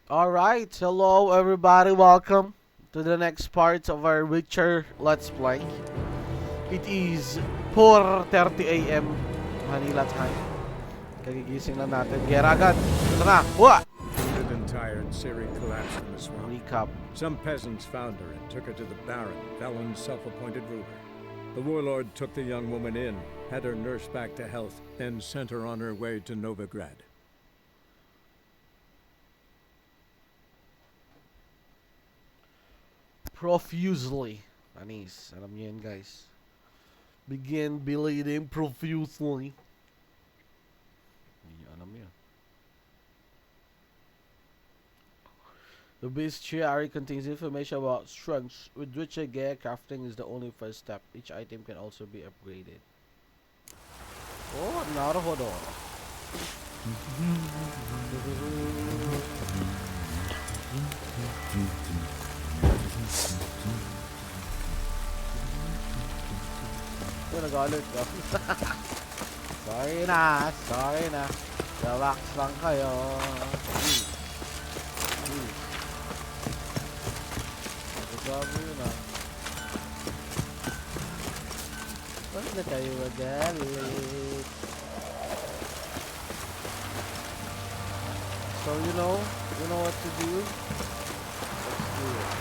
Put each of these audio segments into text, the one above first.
Alright, hello everybody, welcome to the next part of our Witcher Let's Play. It is 4:30 a.m. Manila time. Kagigising lang natin. Gera agad. Ito na. Hua! Wounded and tired, Ciri collapsed in the swamp. Recap. Some peasants found her and took her to the Baron, Velen's self-appointed ruler. The warlord took the young woman in, had her nursed back to health, then sent her on her way to Novigrad. Profusely. Anis, alam niyo yan guys. Begin bleeding profusely. Hindi niyo alam yun. The bestiary contains information about strengths, with which a gear crafting is the only first step. Each item can also be upgraded. Oh, naruhodo. Ito, nag-alert ka. Sorry na. Relax lang kayo. Nagagawa yun ah. Huwag na kayo magalit. So you know what to do? Let's do it.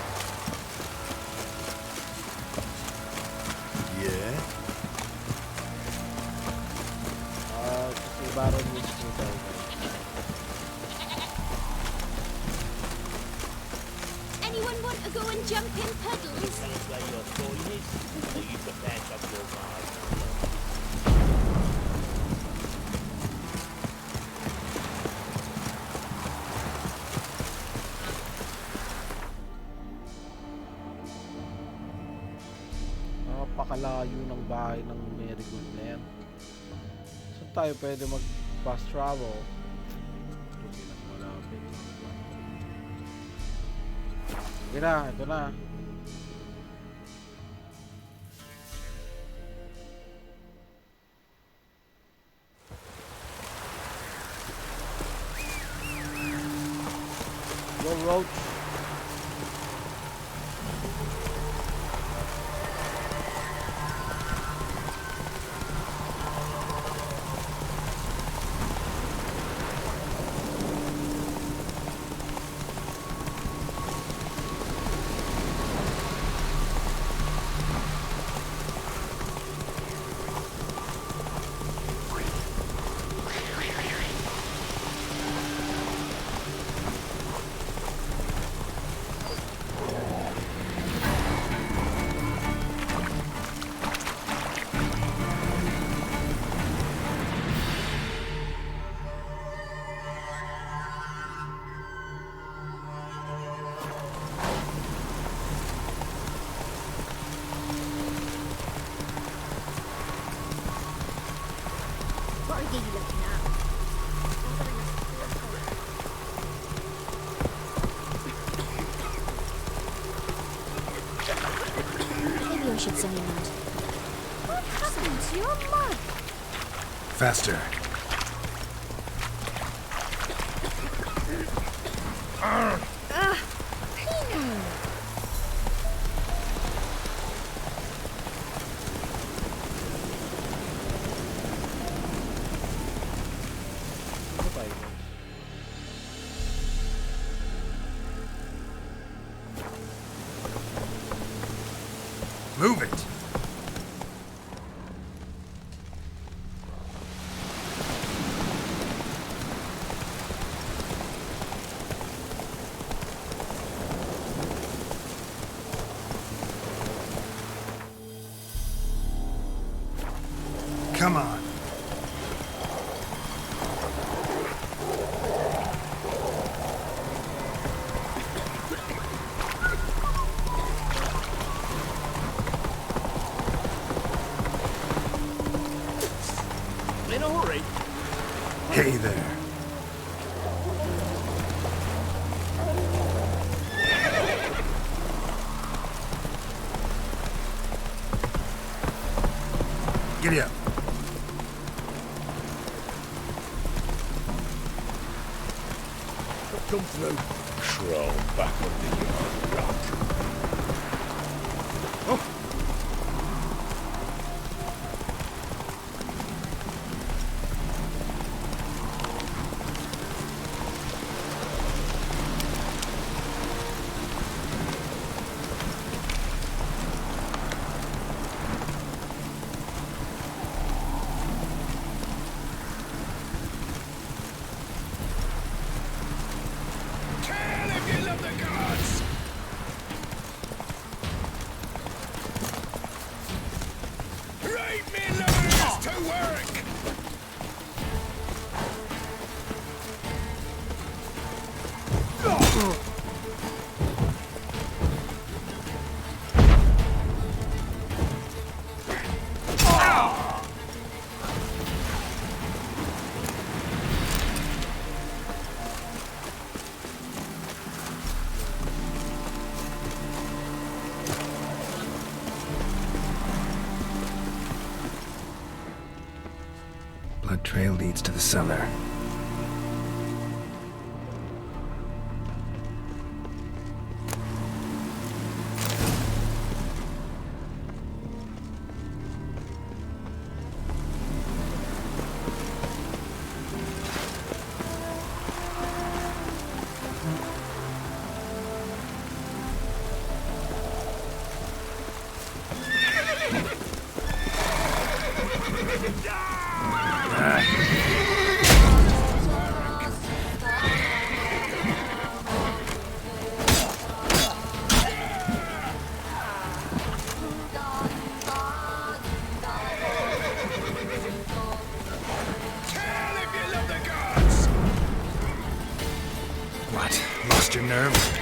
Yeah? Kasi Baron needs to die. Anyone want to go and jump in puddles? Tell us where your going is, or you prepare to have your mind. Napakalayo ng bahay ng Merigold na yan. Saan tayo pwede mag-fast travel? Ito pinakamalapit. Sige na, ito na. Go Roach. What are you looking at? Maybe I should send him out. What happened to your mug? Faster. Pino! Ano ba yun? Move it. Come on. In a hurry. Hey there. Giddy up. come through. Crawl back under your rock. Blood trail leads to the cellar. What? Lost your nerve?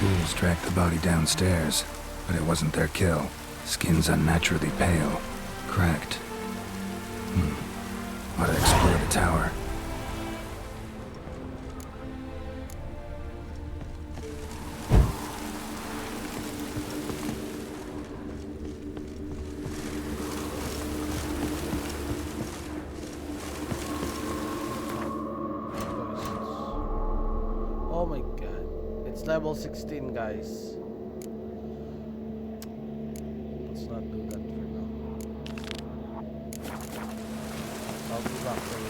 Ghouls dragged the body downstairs, but it wasn't their kill. Skin's unnaturally pale, cracked. Ought to explore the tower. Oh my god. It's level 16, guys. Let's not do that for now. I'll be back for you.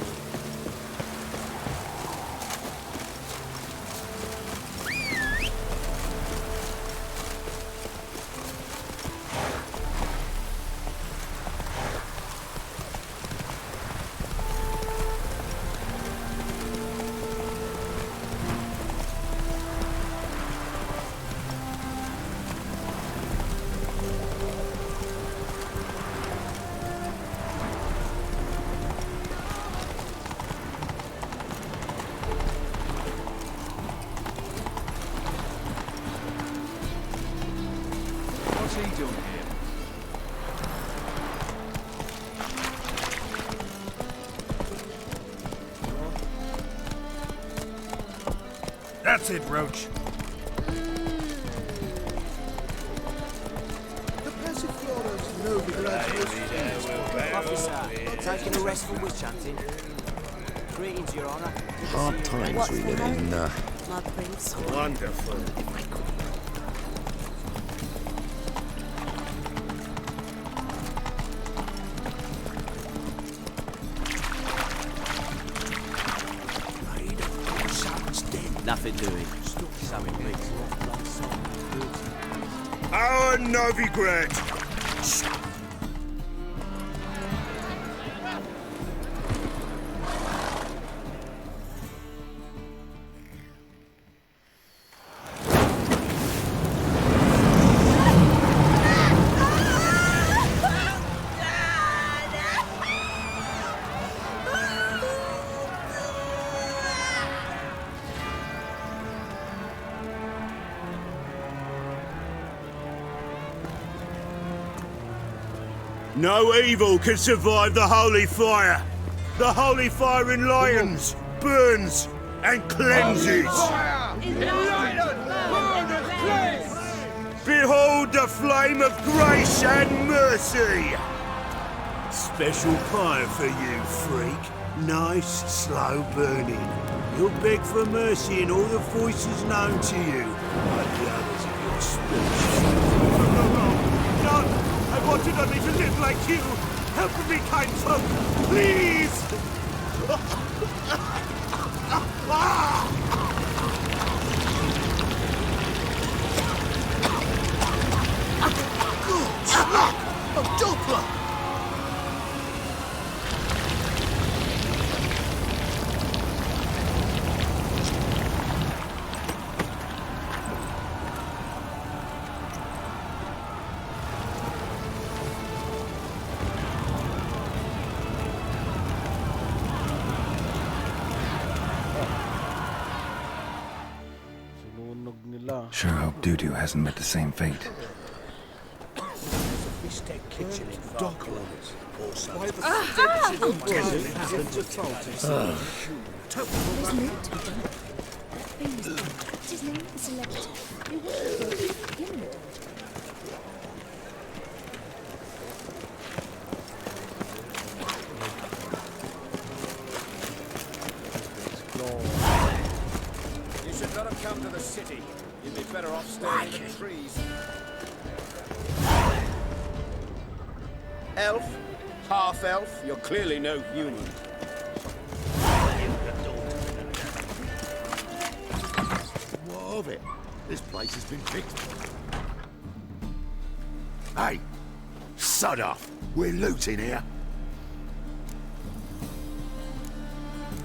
What's he doing here? That's it, Roach. The Passiflora's NOVIGRAD Officer, taking a rest from witch hunting. Greetings, Your Honor. Hard times we live in. Blood prints. Wonderful. Nothing doing. Something big. Our Novigrad. No evil can survive the holy fire. The holy fire enlightens, burns, and cleanses. Behold the flame of grace and mercy. Special fire for you, freak. Nice, slow burning. You'll beg for mercy in all the voices known to you, like the others of your species. No, I wanted only to live like you. Help me, kind folk, please! A Doppler! Sinunog nila. Sure hope Dudu hasn't met the same fate. Kitchen in Docklands. There's loot to be done. That famous man, what's his name? The celebrity. They want him. You should not have come to the city. You'd be better off staying in the trees. Elf? Half-elf? You're clearly no human. What of it? This place has been fixed. Hey! Sod off! We're looting here.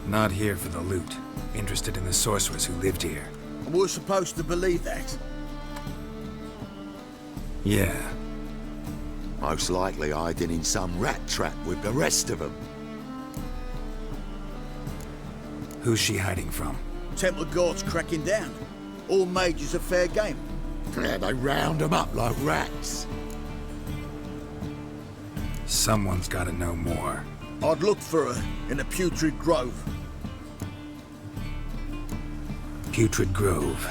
Not here for the loot. Interested in the sorcerers who lived here. And we're supposed to believe that? Yeah. Most likely hiding in some rat trap with the rest of them. Who's she hiding from? Temple Guard's cracking down. All mages are fair game. Yeah, they round them up like rats. Someone's gotta know more. I'd look for her in the Putrid Grove. Putrid Grove.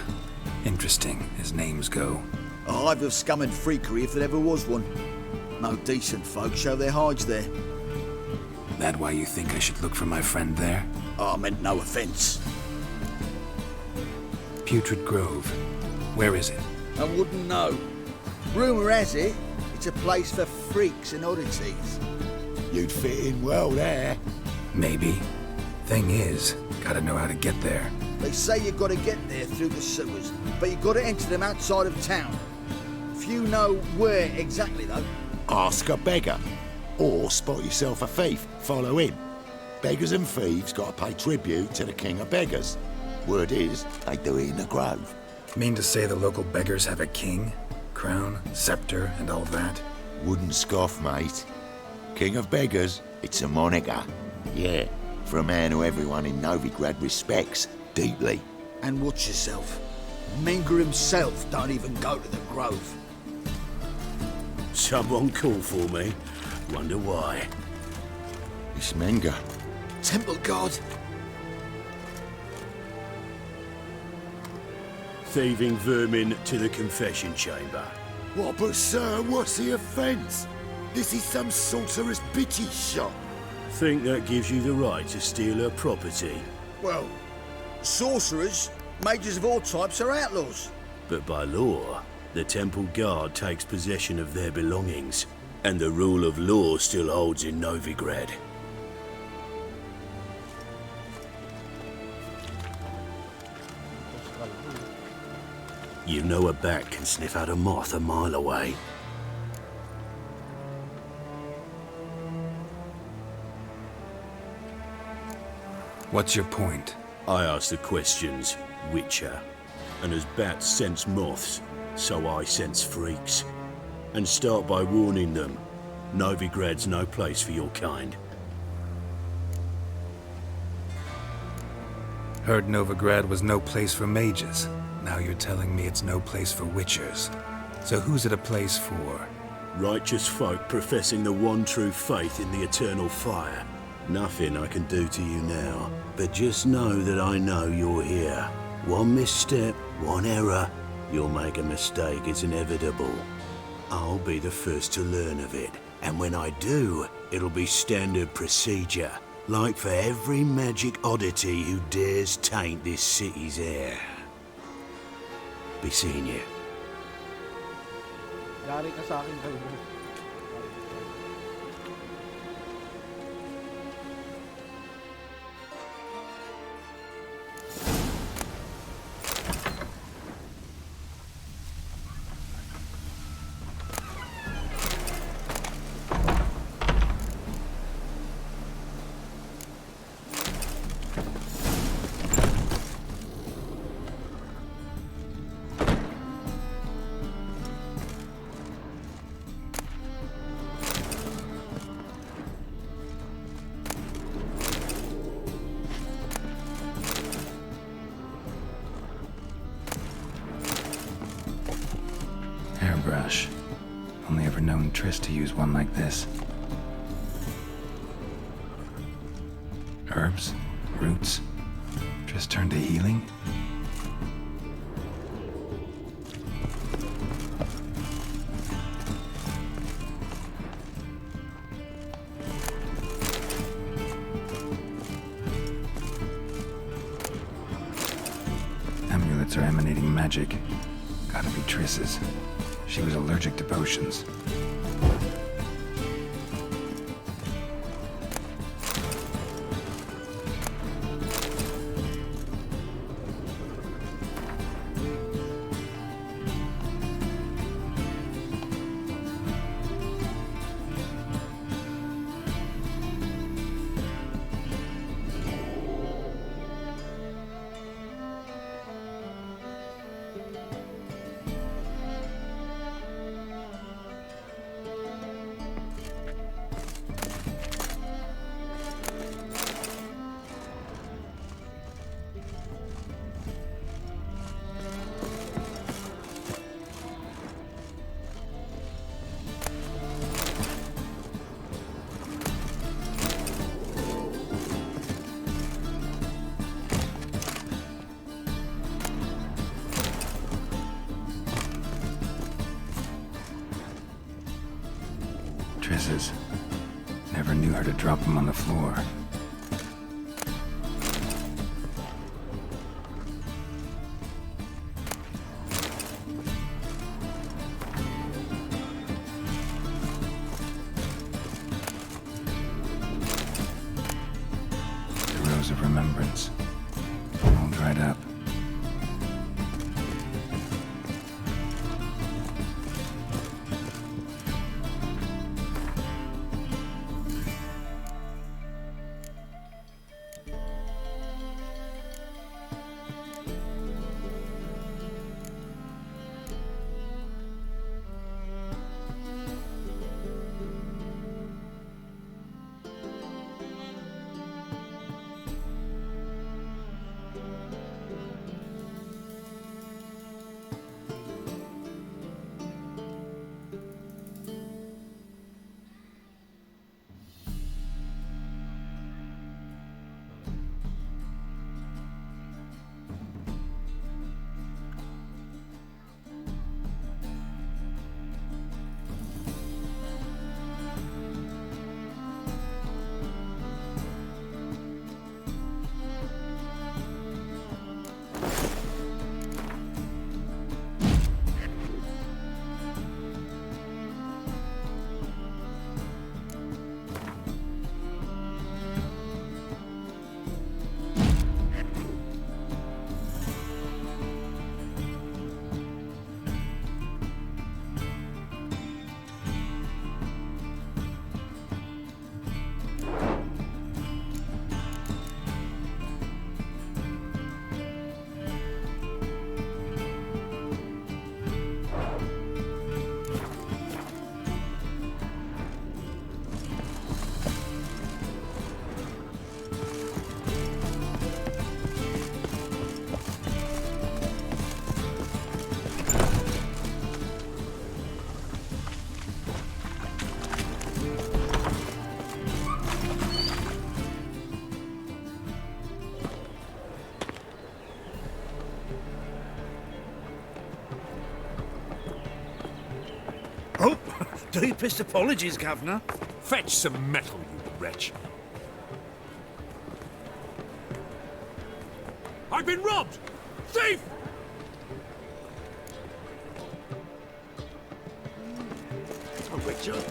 Interesting, as names go. A hive of scum and freakery if there ever was one. No decent folk show their hides there. That why you think I should look for my friend there? I meant no offence. Putrid Grove. Where is it? I wouldn't know. Rumour has it, it's a place for freaks and oddities. You'd fit in well there. Maybe. Thing is, gotta know how to get there. They say you gotta get there through the sewers, but you gotta enter them outside of town. Few know where exactly, though. Ask a beggar. Or spot yourself a thief, follow him. Beggars and thieves gotta pay tribute to the king of beggars. Word is, they do it in the grove. Mean to say the local beggars have a king? Crown, scepter, and all that? Wouldn't scoff, mate. King of beggars, it's a moniker. Yeah, for a man who everyone in Novigrad respects deeply. And watch yourself. Menger himself don't even go to the grove. Someone call for me. Wonder why. It's Menger. Temple Guard. Thieving vermin to the confession chamber. What, but sir, what's the offence? This is some sorcerer's bitchy shop. Think that gives you the right to steal her property? Well, sorcerers, mages of all types are outlaws. But by law, the temple guard takes possession of their belongings, and the rule of law still holds in Novigrad. You know a bat can sniff out a moth a mile away. What's your point? I ask the questions, Witcher. And as bats sense moths, so I sense freaks. And start by warning them, Novigrad's no place for your kind. Heard Novigrad was no place for mages. Now you're telling me it's no place for witchers. So who's it a place for? Righteous folk professing the one true faith in the eternal fire. Nothing I can do to you now, but just know that I know you're here. One misstep, one error, you'll make a mistake, it's inevitable. I'll be the first to learn of it, and when I do, it'll be standard procedure, like for every magic oddity who dares taint this city's air. Be seeing you. Yari ka sa akin, Kalbo. Hairbrush. Only ever known Triss to use one like this. Herbs? Roots? Triss turned to healing? Amulets are emanating magic. Gotta be Triss's. She was allergic to potions. Triss's. Never knew her to drop them on the floor. The Rose of Remembrance. All dried up. Deepest apologies, Governor. Fetch some metal, you wretch. I've been robbed! Thief! Oh, Richard.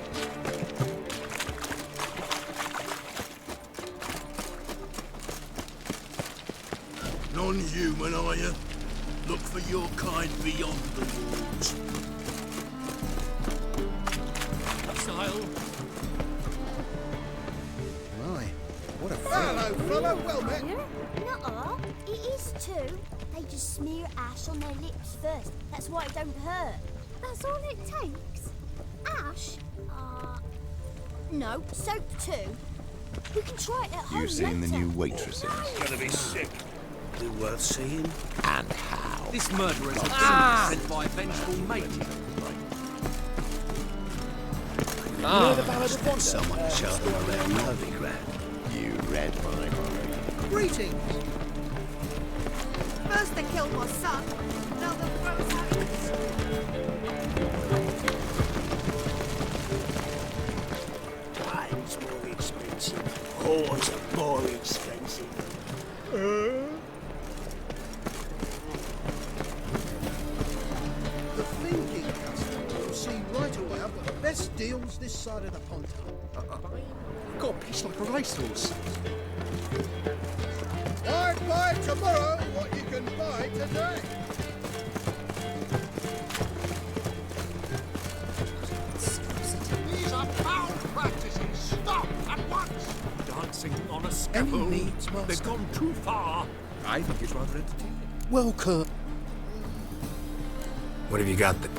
Non-human, are you? Look for your kind beyond the walls. Style. My, what a hello, fella. Well met. Nuh-uh. It is too. They just smear ash on their lips first. That's why it don't hurt. That's all it takes? Ash? No, soap too. We can try it at home. You've seen the later. new waitresses. Gonna be sick. Be worth seeing. And how? This murderer is a demon sent by a vengeful mate. Someone shot them around Novigrad. You read my mind. Greetings. First they killed my son, now they'll throw us out. Time's more expensive. Whores are more expensive. The thinking customer will see right away I've got the best deals this side of the pond. Got a piece like a racehorse. I'd buy tomorrow what you can buy today. These are foul practices. Stop at once! Dancing on a scaffold. needs, Master. They've gone too far. I think it's rather entertaining. Well, Kurt. What have you got there?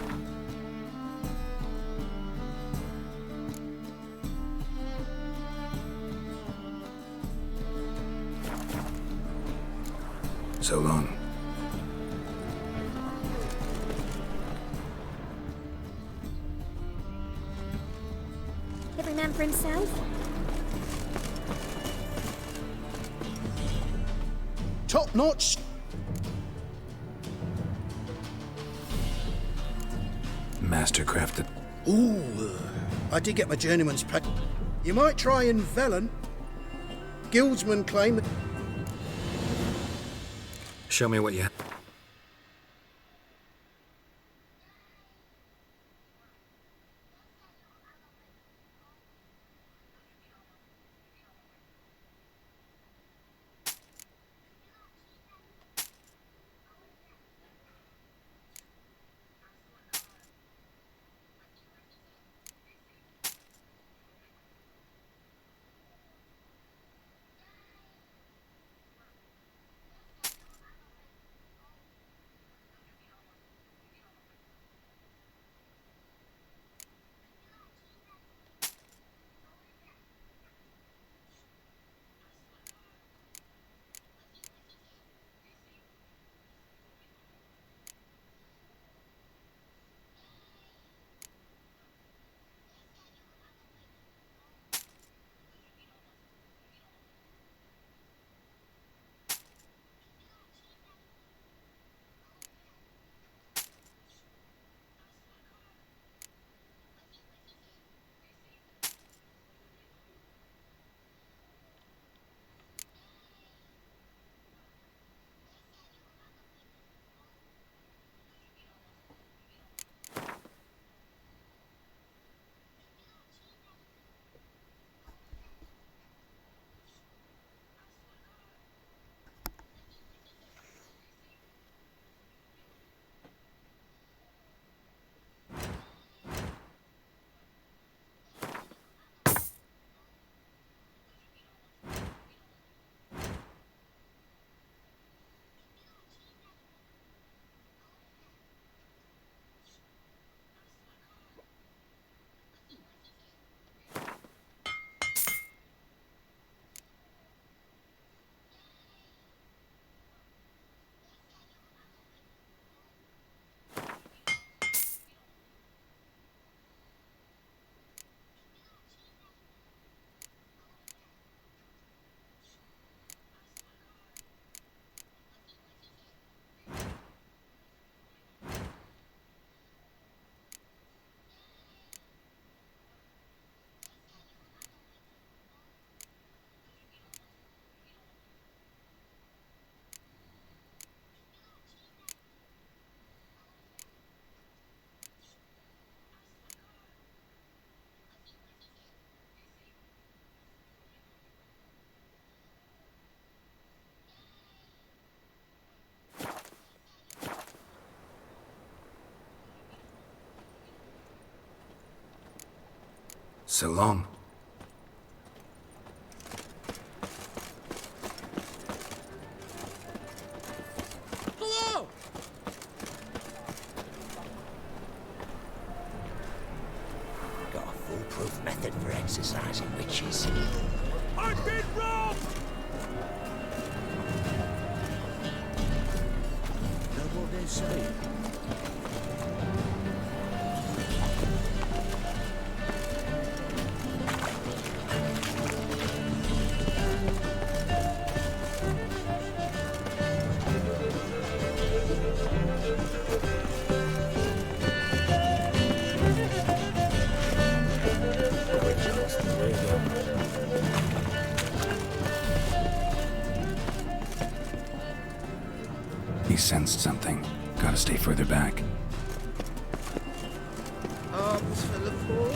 So long. Every man for himself. Top notch. Mastercrafted. Ooh, I did get my journeyman's pack. You might try in Velen. Guildsmen claim that. Show me what you have. So long. Hello! Got a foolproof method for exercising witches. I've been robbed! Know what they say? He sensed something. Gotta stay further back. Arms for the poor.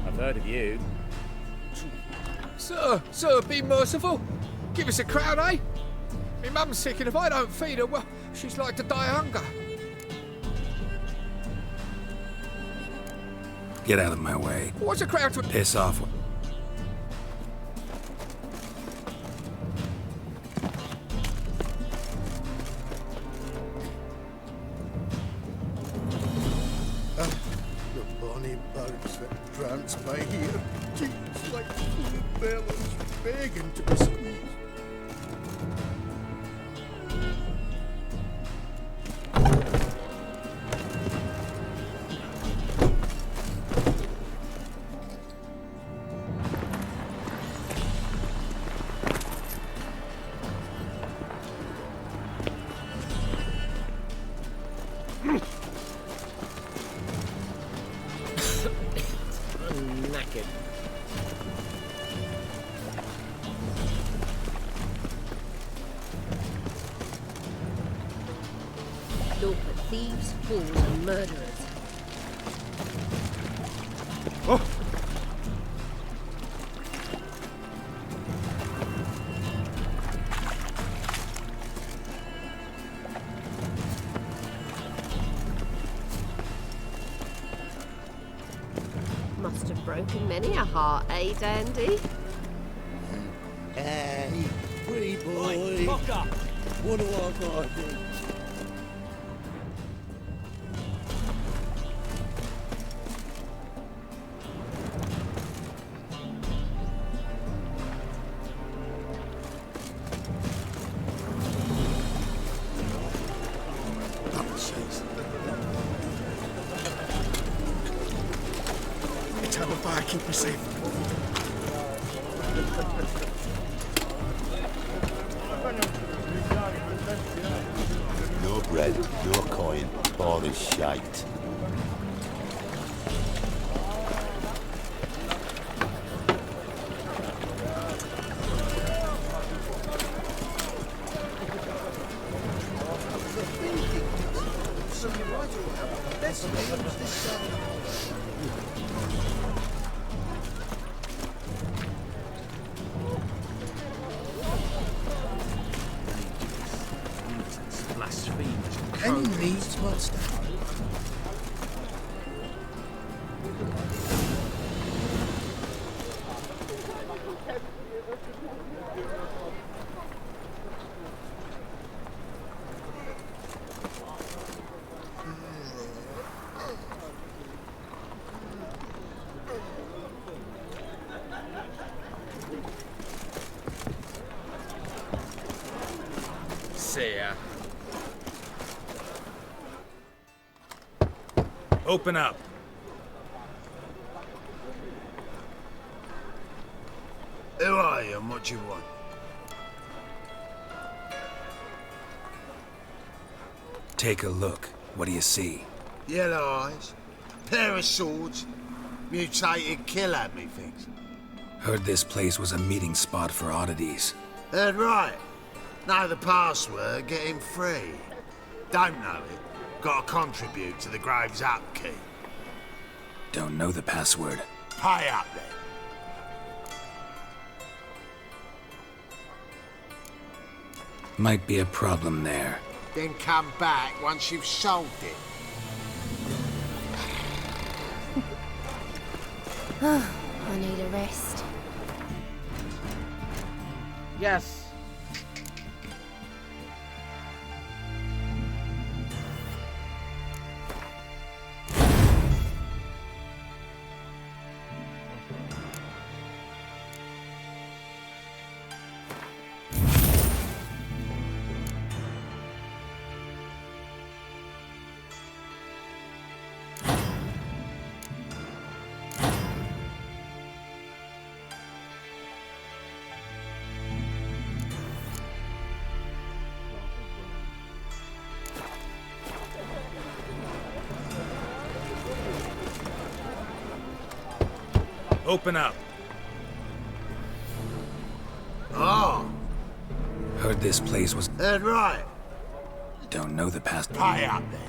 I've heard of you. Sir, be merciful. Give us a crown, eh? My mum's sick, and if I don't feed her, well, she's like to die of hunger. Get out of my way. What's a crown to... Piss off. The bonny birds that prance by here, cheeks like full bellows, begging to be squeezed. I'm knackered. Look at thieves, fools, and murderers. Must have broken many a heart, eh, Dandy? Hey, pretty boy. Oi, cock up! What do I gotta do? Tell the barkeeper safe. No bread, no coin, all this shite. Any needs must have. See ya. Open up. Who are you and what do you want? Take a look. What do you see? Yellow eyes, pair of swords, mutated killer, methinks. Heard this place was a meeting spot for oddities. Heard right. Know the password, get him free. Don't know it, gotta contribute to the Grave's upkeep. Don't know the password. Pay up then. Might be a problem there. then come back once you've sold it. I need a rest. Yes. Open up. Oh, Heard this place was... heard right. Don't know the past. Pay up then.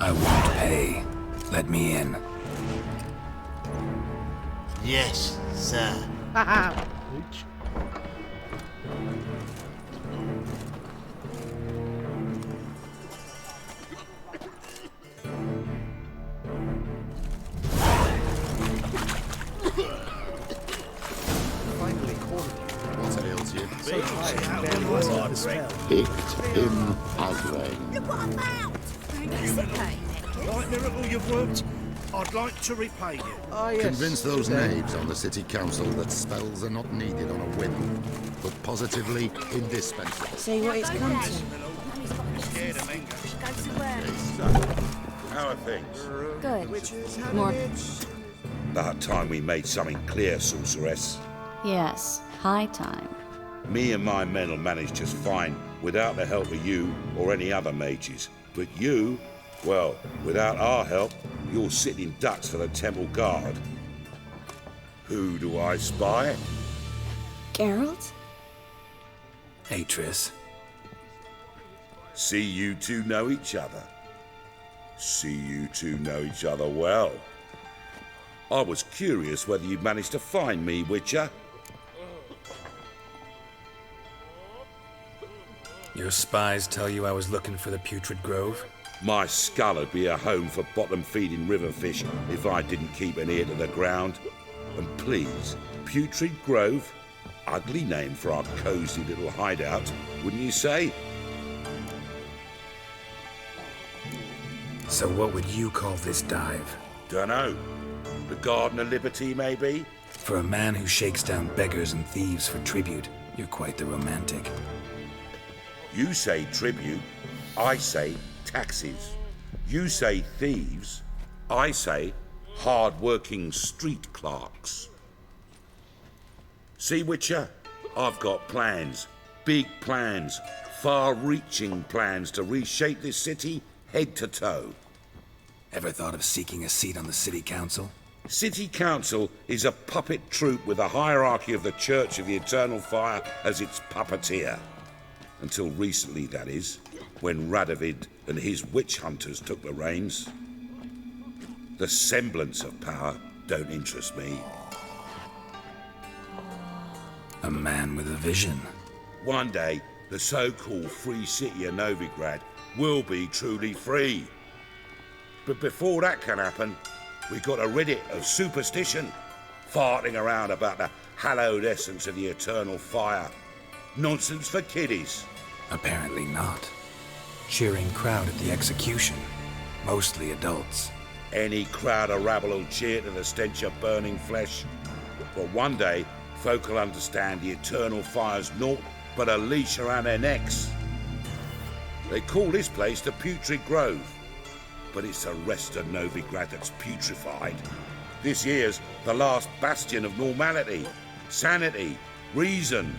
I won't pay. Let me in. Yes, sir. Haha. Picked him as rain. Look what I found! Is it paid? Right, miracle you've worked. I'd like to repay you. Oh, yes. Convince those Okay. knaves on the city council that spells are not needed on a whim, but positively indispensable. See what it's come to. Scared of Mingo. Go to work. How are things? Good. More. About time we made something clear, sorceress. Yes, high time. Me and my men will manage just fine without the help of you or any other mages. But you, well, without our help, you're sitting ducks for the temple guard. Who do I spy? Geralt? Hey, Triss. See you two know each other. See you two know each other well. I was curious whether you'd managed to find me, Witcher. Your spies tell you I was looking for the Putrid Grove? My skull would be a home for bottom-feeding river fish if I didn't keep an ear to the ground. And please, Putrid Grove? Ugly name for our cosy little hideout, wouldn't you say? So what would you call this dive? Dunno. The Garden of Liberty, maybe? For a man who shakes down beggars and thieves for tribute, you're quite the romantic. You say tribute, I say taxes. You say thieves, I say hard-working street clerks. See, Witcher, I've got plans, big plans, far-reaching plans to reshape this city head to toe. Ever thought of seeking a seat on the city council? City Council is a puppet troupe with a hierarchy of the Church of the Eternal Fire as its puppeteer. Until recently, that is, when Radovid and his witch hunters took the reins. The semblance of power don't interest me. A man with a vision. One day, the so-called free city of Novigrad will be truly free. But before that can happen, we got to rid it of superstition, farting around about the hallowed essence of the eternal fire. Nonsense for kiddies. Apparently not. Cheering crowd at the execution. Mostly adults. Any crowd of rabble will cheer to the stench of burning flesh. But one day, folk will understand the eternal fire's naught but a leash around their necks. They call this place the Putrid Grove, but it's the rest of Novigrad that's putrefied. This year's the last bastion of normality, sanity, reason.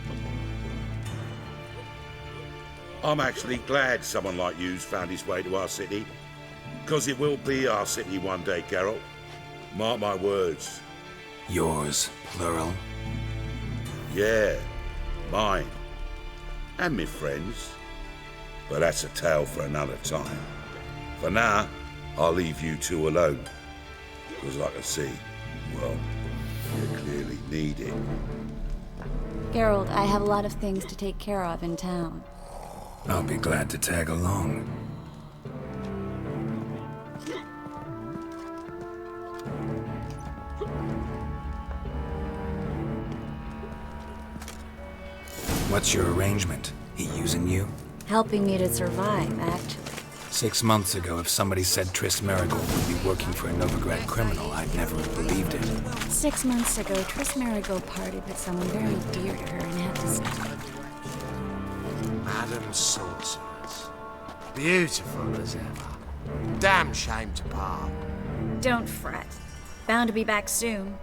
I'm actually glad someone like you's found his way to our city, because it will be our city one day, Geralt. Mark my words. Yours, plural. Yeah, mine. And me friends. But that's a tale for another time. For now, I'll leave you two alone. Because I can see, well, you clearly need it. Geralt, I have a lot of things to take care of in town. I'll be glad to tag along. What's your arrangement? He using you? Helping me to survive, actually. 6 months ago, if somebody said TRISS Merigold would be working for a Novigrad criminal, I'd never have believed it. 6 months ago, TRISS Merigold partied with someone very dear to her and had to stop. Madam Sorceress. Beautiful as ever. Damn shame to part. Don't fret. Bound to be back soon.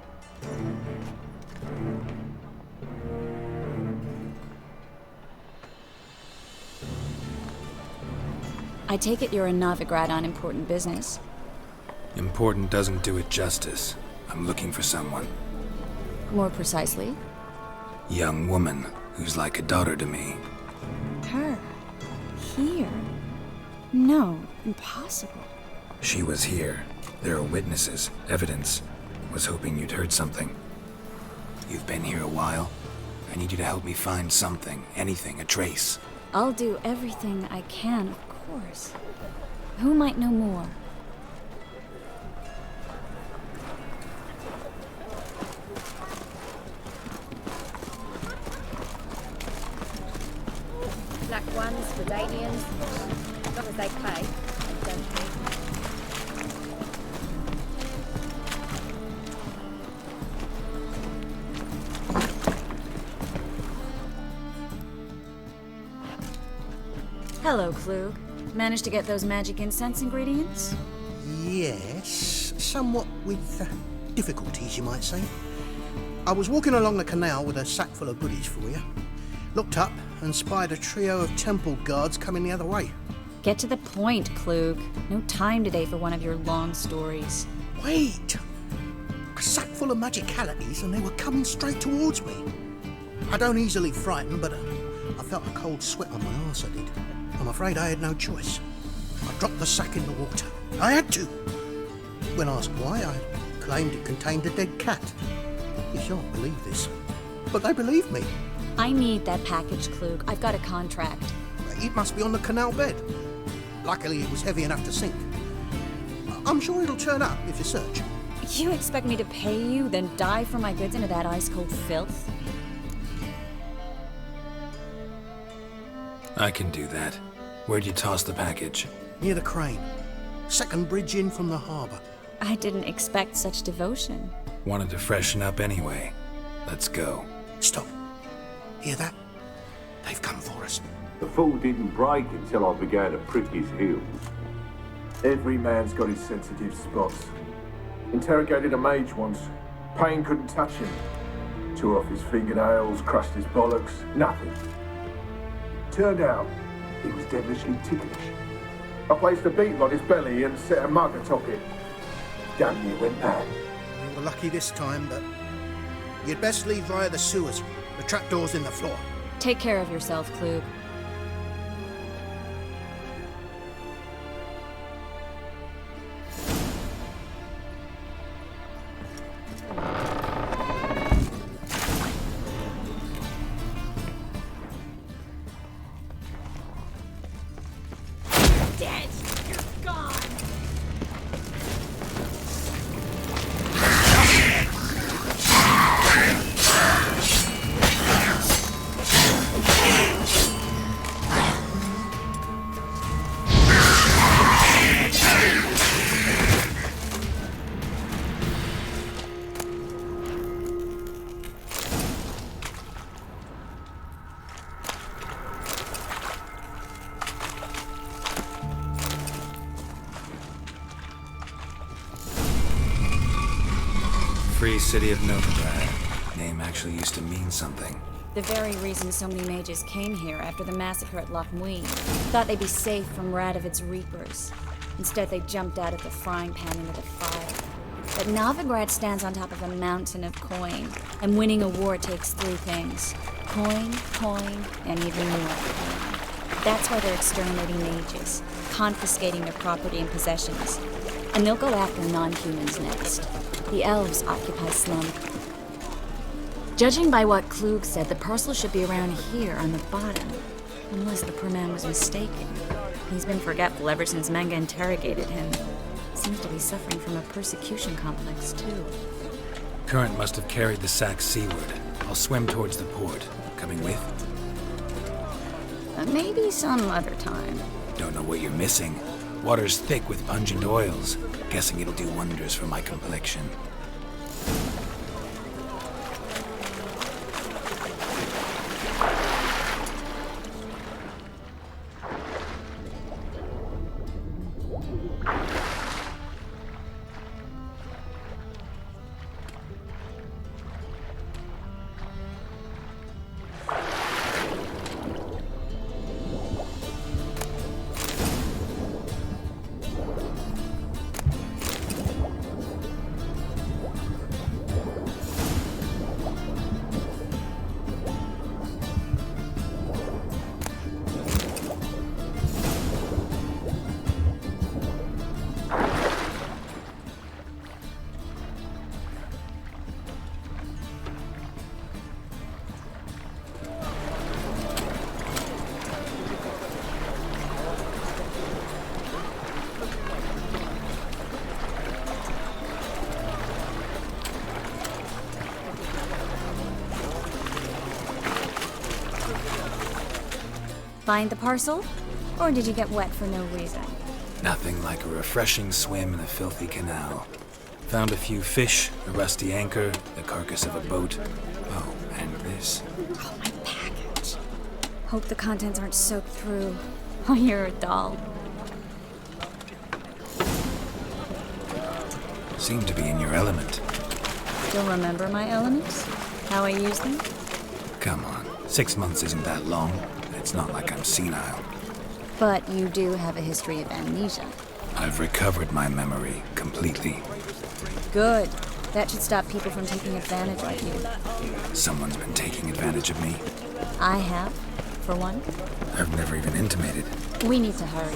I take it you're in Novigrad on important business. Important doesn't do it justice. I'm looking for someone. More precisely? Young woman who's like a daughter to me. Her? Here? No, impossible. She was here. There are witnesses, evidence. Was hoping you'd heard something. You've been here a while. I need you to help me find something, anything, a trace. I'll do everything I can, of course. Who might know more? Black ones, Redanians, as long as they pay. Hello, Klug. Managed to get those magic incense ingredients? Yes, somewhat with difficulties, you might say. I was walking along the canal with a sack full of goodies for you. Looked up and spied a trio of temple guards coming the other way. Get to the point, Klug. No time today for one of your long stories. Wait! A sack full of magicalities and they were coming straight towards me. I don't easily frighten, but I felt a cold sweat on my arse, I did. I'm afraid I had no choice. I dropped the sack in the water. I had to. When asked why, I claimed it contained a dead cat. You shan't believe this, but they believed me. I need that package, Klug. I've got a contract. It must be on the canal bed. Luckily, it was heavy enough to sink. I'm sure it'll turn up if you search. You expect me to pay you, then dive for my goods into that ice-cold filth? I can do that. Where'd you toss the package? Near the crane. Second bridge in from the harbour. I didn't expect such devotion. Wanted to freshen up anyway. Let's go. Stop. Hear that? They've come for us. The fall didn't break until I began to prick his heels. Every man's got his sensitive spots. Interrogated a mage once. Pain couldn't touch him. Tore off his fingernails, crushed his bollocks, nothing. Turned out, he was devilishly ticklish. I placed a beetle on his belly and set a mug atop it. Damn near went mad. You were lucky this time, but you'd best leave via the sewers. The trapdoor's in the floor. Take care of yourself, Klug. Dead! You're gone! Free City of Novigrad. Name actually used to mean something. The very reason so many mages came here after the massacre at Loch Muin. Thought they'd be safe from Radovid's reapers. Instead, they jumped out of the frying pan into the fire. But Novigrad stands on top of a mountain of coin, and winning a war takes 3 things. Coin, and even more coin. That's why they're exterminating mages, confiscating their property and possessions. And they'll go after non-humans next. The elves occupy Slum. Judging by what Klug said, the parcel should be around here on the bottom. Unless the poor man was mistaken. He's been forgetful ever since Manga interrogated him. Seems to be suffering from a persecution complex, too. Current must have carried the sack seaward. I'll swim towards the port. Coming with? Maybe some other time. Don't know what you're missing. Water's thick with pungent oils. Guessing it'll do wonders for my complexion. Find the parcel? Or did you get wet for no reason? Nothing like a refreshing swim in a filthy canal. Found a few fish, a rusty anchor, the carcass of a boat. Oh, and this. Oh, my package. Hope the contents aren't soaked through. Oh, you're a doll. Seem to be in your element. Still remember my elements? How I use them? Come on, 6 months isn't that long. It's not like I'm senile. But you do have a history of amnesia. I've recovered my memory completely. Good. That should stop people from taking advantage of you. Someone's been taking advantage of me. I have, for one. I've never even intimated. We need to hurry.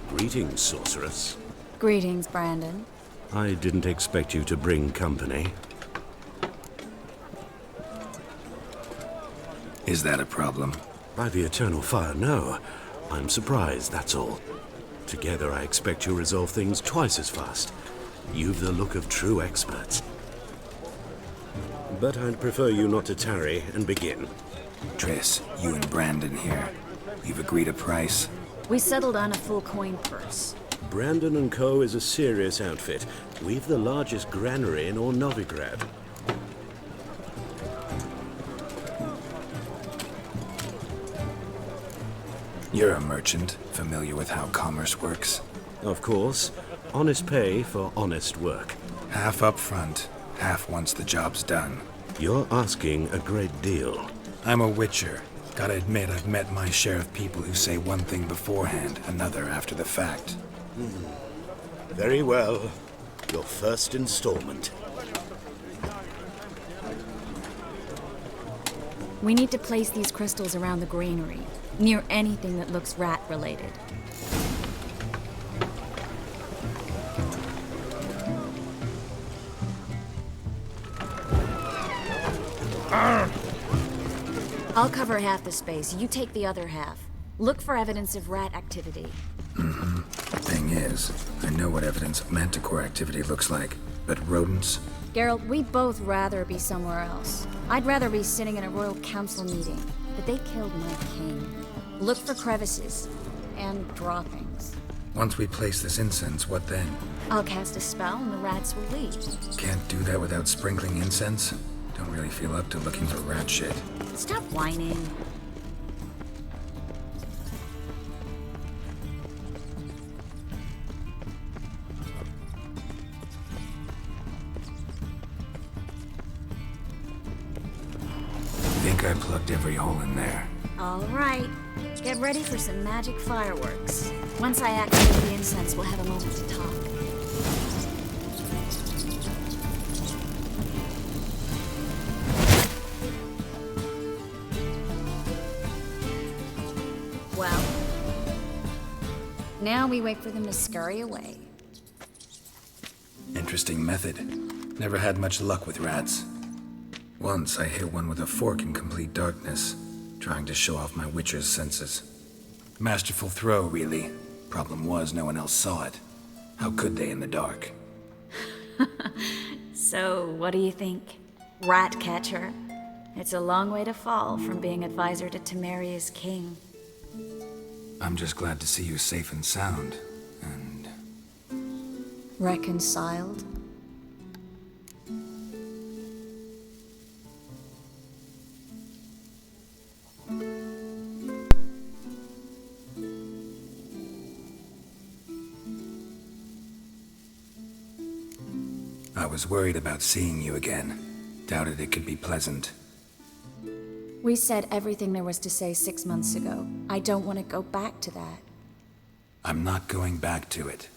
Greetings, sorceress. Greetings, Brandon. I didn't expect you to bring company. Is that a problem? By the eternal fire, no. I'm surprised, that's all. Together, I expect you'll resolve things twice as fast. You've the look of true experts. But I'd prefer you not to tarry and begin. Triss, you and Brandon here. You've agreed a price? We settled on a full coin purse. Brandon & Co. is a serious outfit. We've the largest granary in all Novigrad. You're a merchant, familiar with how commerce works? Of course. Honest pay for honest work. Half up front, half once the job's done. You're asking a great deal. I'm a witcher. Gotta admit, I've met my share of people who say one thing beforehand, another after the fact. Very well. Your first installment. We need to place these crystals around the granary, near anything that looks rat-related. I'll cover half the space. You take the other half. Look for evidence of rat activity. Thing is, I know what evidence of manticore activity looks like, but rodents? Geralt, we'd both rather be somewhere else. I'd rather be sitting in a royal council meeting, but they killed my king. Look for crevices and droppings. Once we place this incense, what then? I'll cast a spell and the rats will leave. Can't do that without sprinkling incense? Don't really feel up to looking for rat shit. Stop whining. Think I plugged every hole in there. All right. Get ready for some magic fireworks. Once I activate the incense, we'll have a moment to talk. Well, now we wait for them to scurry away. And interesting method. Never had much luck with rats. Once I hit one with a fork in complete darkness, trying to show off my witcher's senses. Masterful throw, really. Problem was, no one else saw it. How could they in the dark? So, what do you think? Rat catcher? It's a long way to fall from being advisor to Temeria's king. I'm just glad to see you safe and sound, and... Reconciled? I was worried about seeing you again. Doubted it could be pleasant. We said everything there was to say 6 months ago. I don't want to go back to that. I'm not going back to it.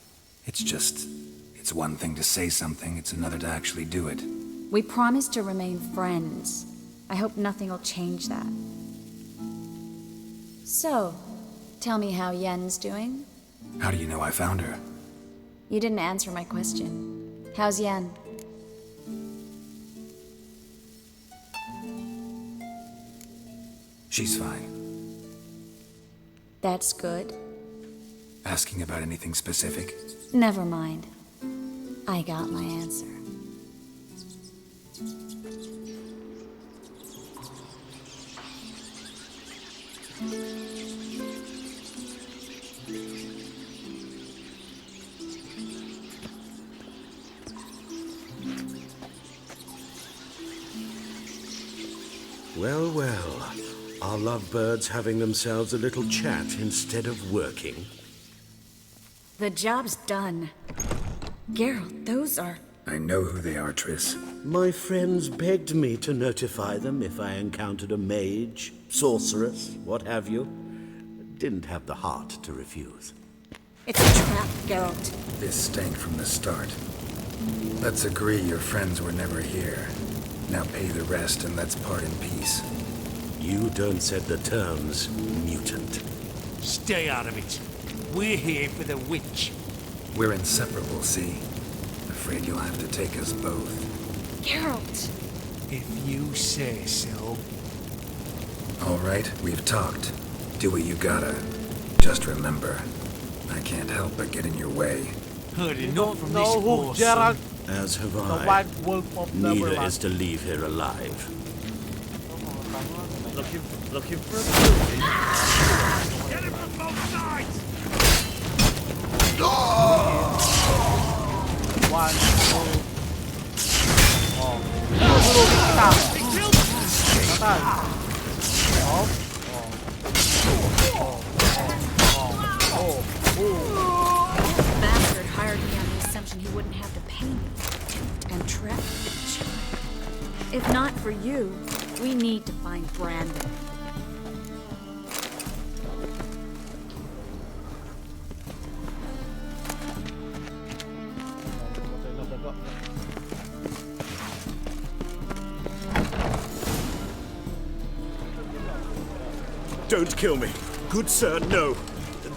It's one thing to say something, it's another to actually do it. We promised to remain friends. I hope nothing will change that. So, tell me how Yen's doing? How do you know I found her? You didn't answer my question. How's Yen? She's fine. That's good. Asking about anything specific? Never mind. I got my answer. Well, well. Are lovebirds having themselves a little chat instead of working? The job's done. Geralt, those are... I know who they are, Triss. My friends begged me to notify them if I encountered a mage, sorceress, what have you. Didn't have the heart to refuse. It's a trap, Geralt. This stank from the start. Let's agree your friends were never here. Now pay the rest and let's part in peace. You don't set the terms, mutant. Stay out of it. We're here for the witch. We're inseparable, see? Afraid you'll have to take us both. Geralt! If you say so. All right, we've talked. Do what you gotta. Just remember, I can't help but get in your way. Heard enough from know this who poor Geralt, son. As have the I. White Wolf of Neither Neverland. is to leave here alive. Looking for a building. Get him from both sides! One, two. Oh. Stop. Patay. Bastard hired me on the assumption he wouldn't have to pay me. And trapped the child. If not for you, we need to find Brandon. Don't kill me. Good sir, no.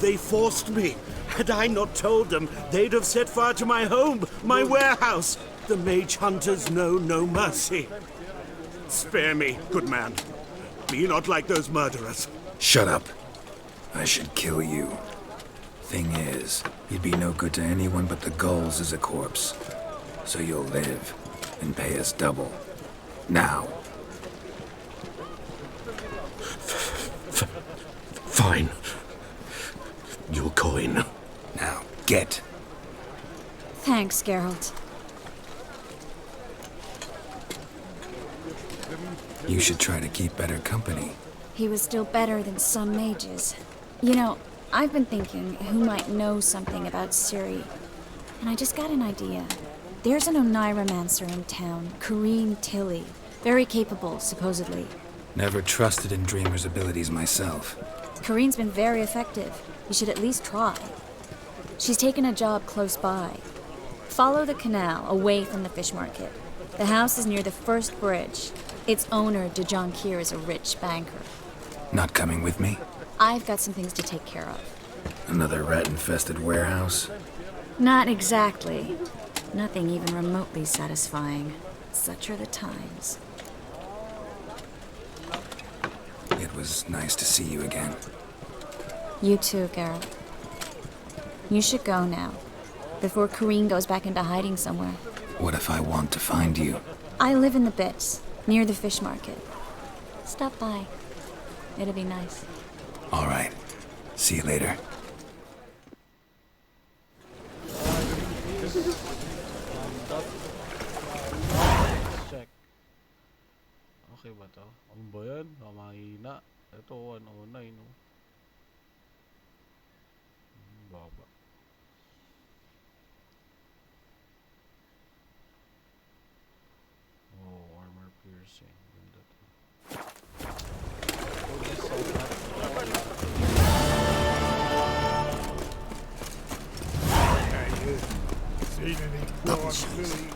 They forced me. Had I not told them, they'd have set fire to my home, my warehouse. The mage hunters know no mercy. Spare me, good man. Be not like those murderers. Shut up. I should kill you. Thing is, you'd be no good to anyone but the gulls as a corpse. So you'll live and pay us double. Now. Fine. Your coin. Now, get. Thanks, Geralt. You should try to keep better company. He was still better than some mages. You know, I've been thinking who might know something about Ciri. And I just got an idea. There's an Oneiromancer in town, Corrine Tilly. Very capable, supposedly. Never trusted in Dreamer's abilities myself. Corrine's been very effective. You should at least try. She's taken a job close by. Follow the canal away from the fish market. The house is near the first bridge. Its owner, Dejon Kier, is a rich banker. Not coming with me? I've got some things to take care of. Another rat-infested warehouse? Not exactly. Nothing even remotely satisfying. Such are the times. It was nice to see you again. You too, Geralt. You should go now, before Corrine goes back into hiding somewhere. What if I want to find you? I live in the Bits, near the fish market. Stop by. It'll be nice. All right. See you later. Check. Okay ba to? Ano ba yan? Mahina. Ito, 109, no? Baba. Oh, armor piercing. Ganda to. Oh, this is Seen any blood, Lily?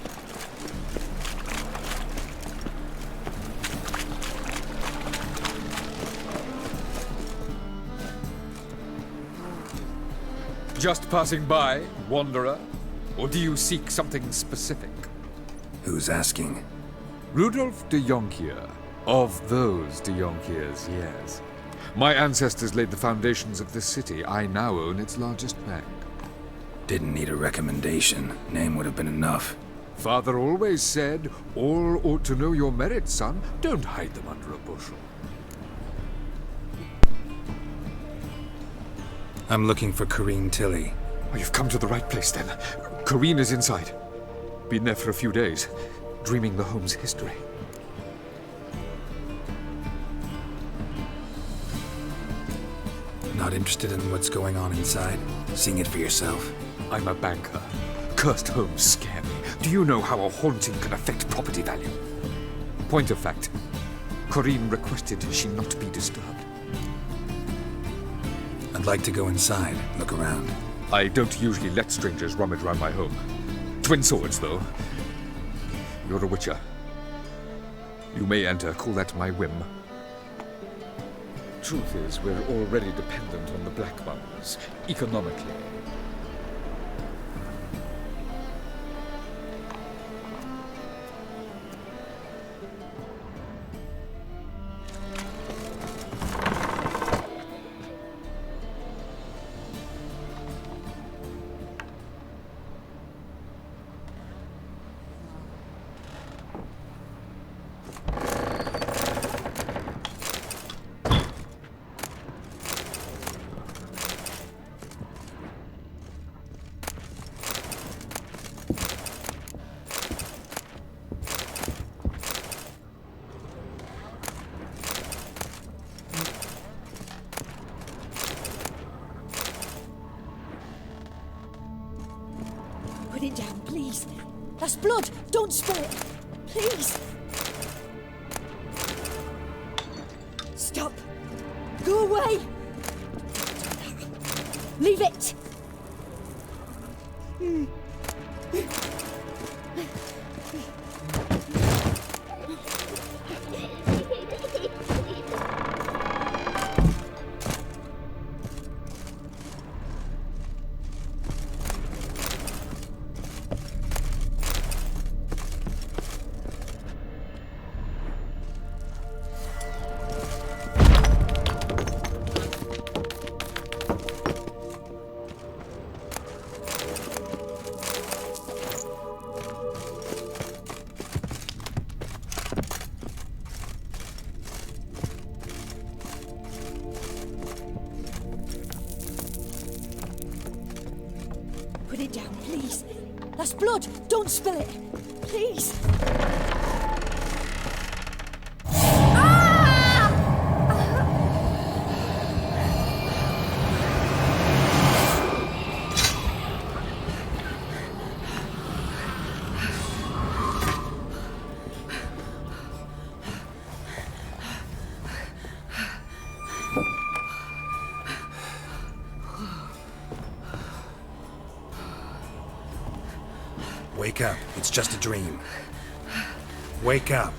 Just passing by, wanderer? Or do you seek something specific? Who's asking? Rudolf de Jonkier. Of those de Jonkiers, yes. My ancestors laid the foundations of this city. I now own its largest bank. Didn't need a recommendation. Name would have been enough. Father always said, all ought to know your merits, son. Don't hide them under a bushel. I'm looking for Corrine Tilly. Oh, you've come to the right place, then. Corrine is inside. Been there for a few days, dreaming the home's history. Not interested in what's going on inside? Seeing it for yourself? I'm a banker. Cursed homes scare me. Do you know how a haunting can affect property value? Point of fact, Corrine requested she not be disturbed. I'd like to go inside, look around. I don't usually let strangers rummage around my home. Twin swords, though. You're a witcher. You may enter, call that my whim. Truth is, we're already dependent on the Black Ones, economically. Put it down, please. That's blood. Don't spill it. Please. Stop. Go away. Leave it. Put it down, please. That's blood. Don't spill it. Please. Wake up. It's just a dream. Wake up.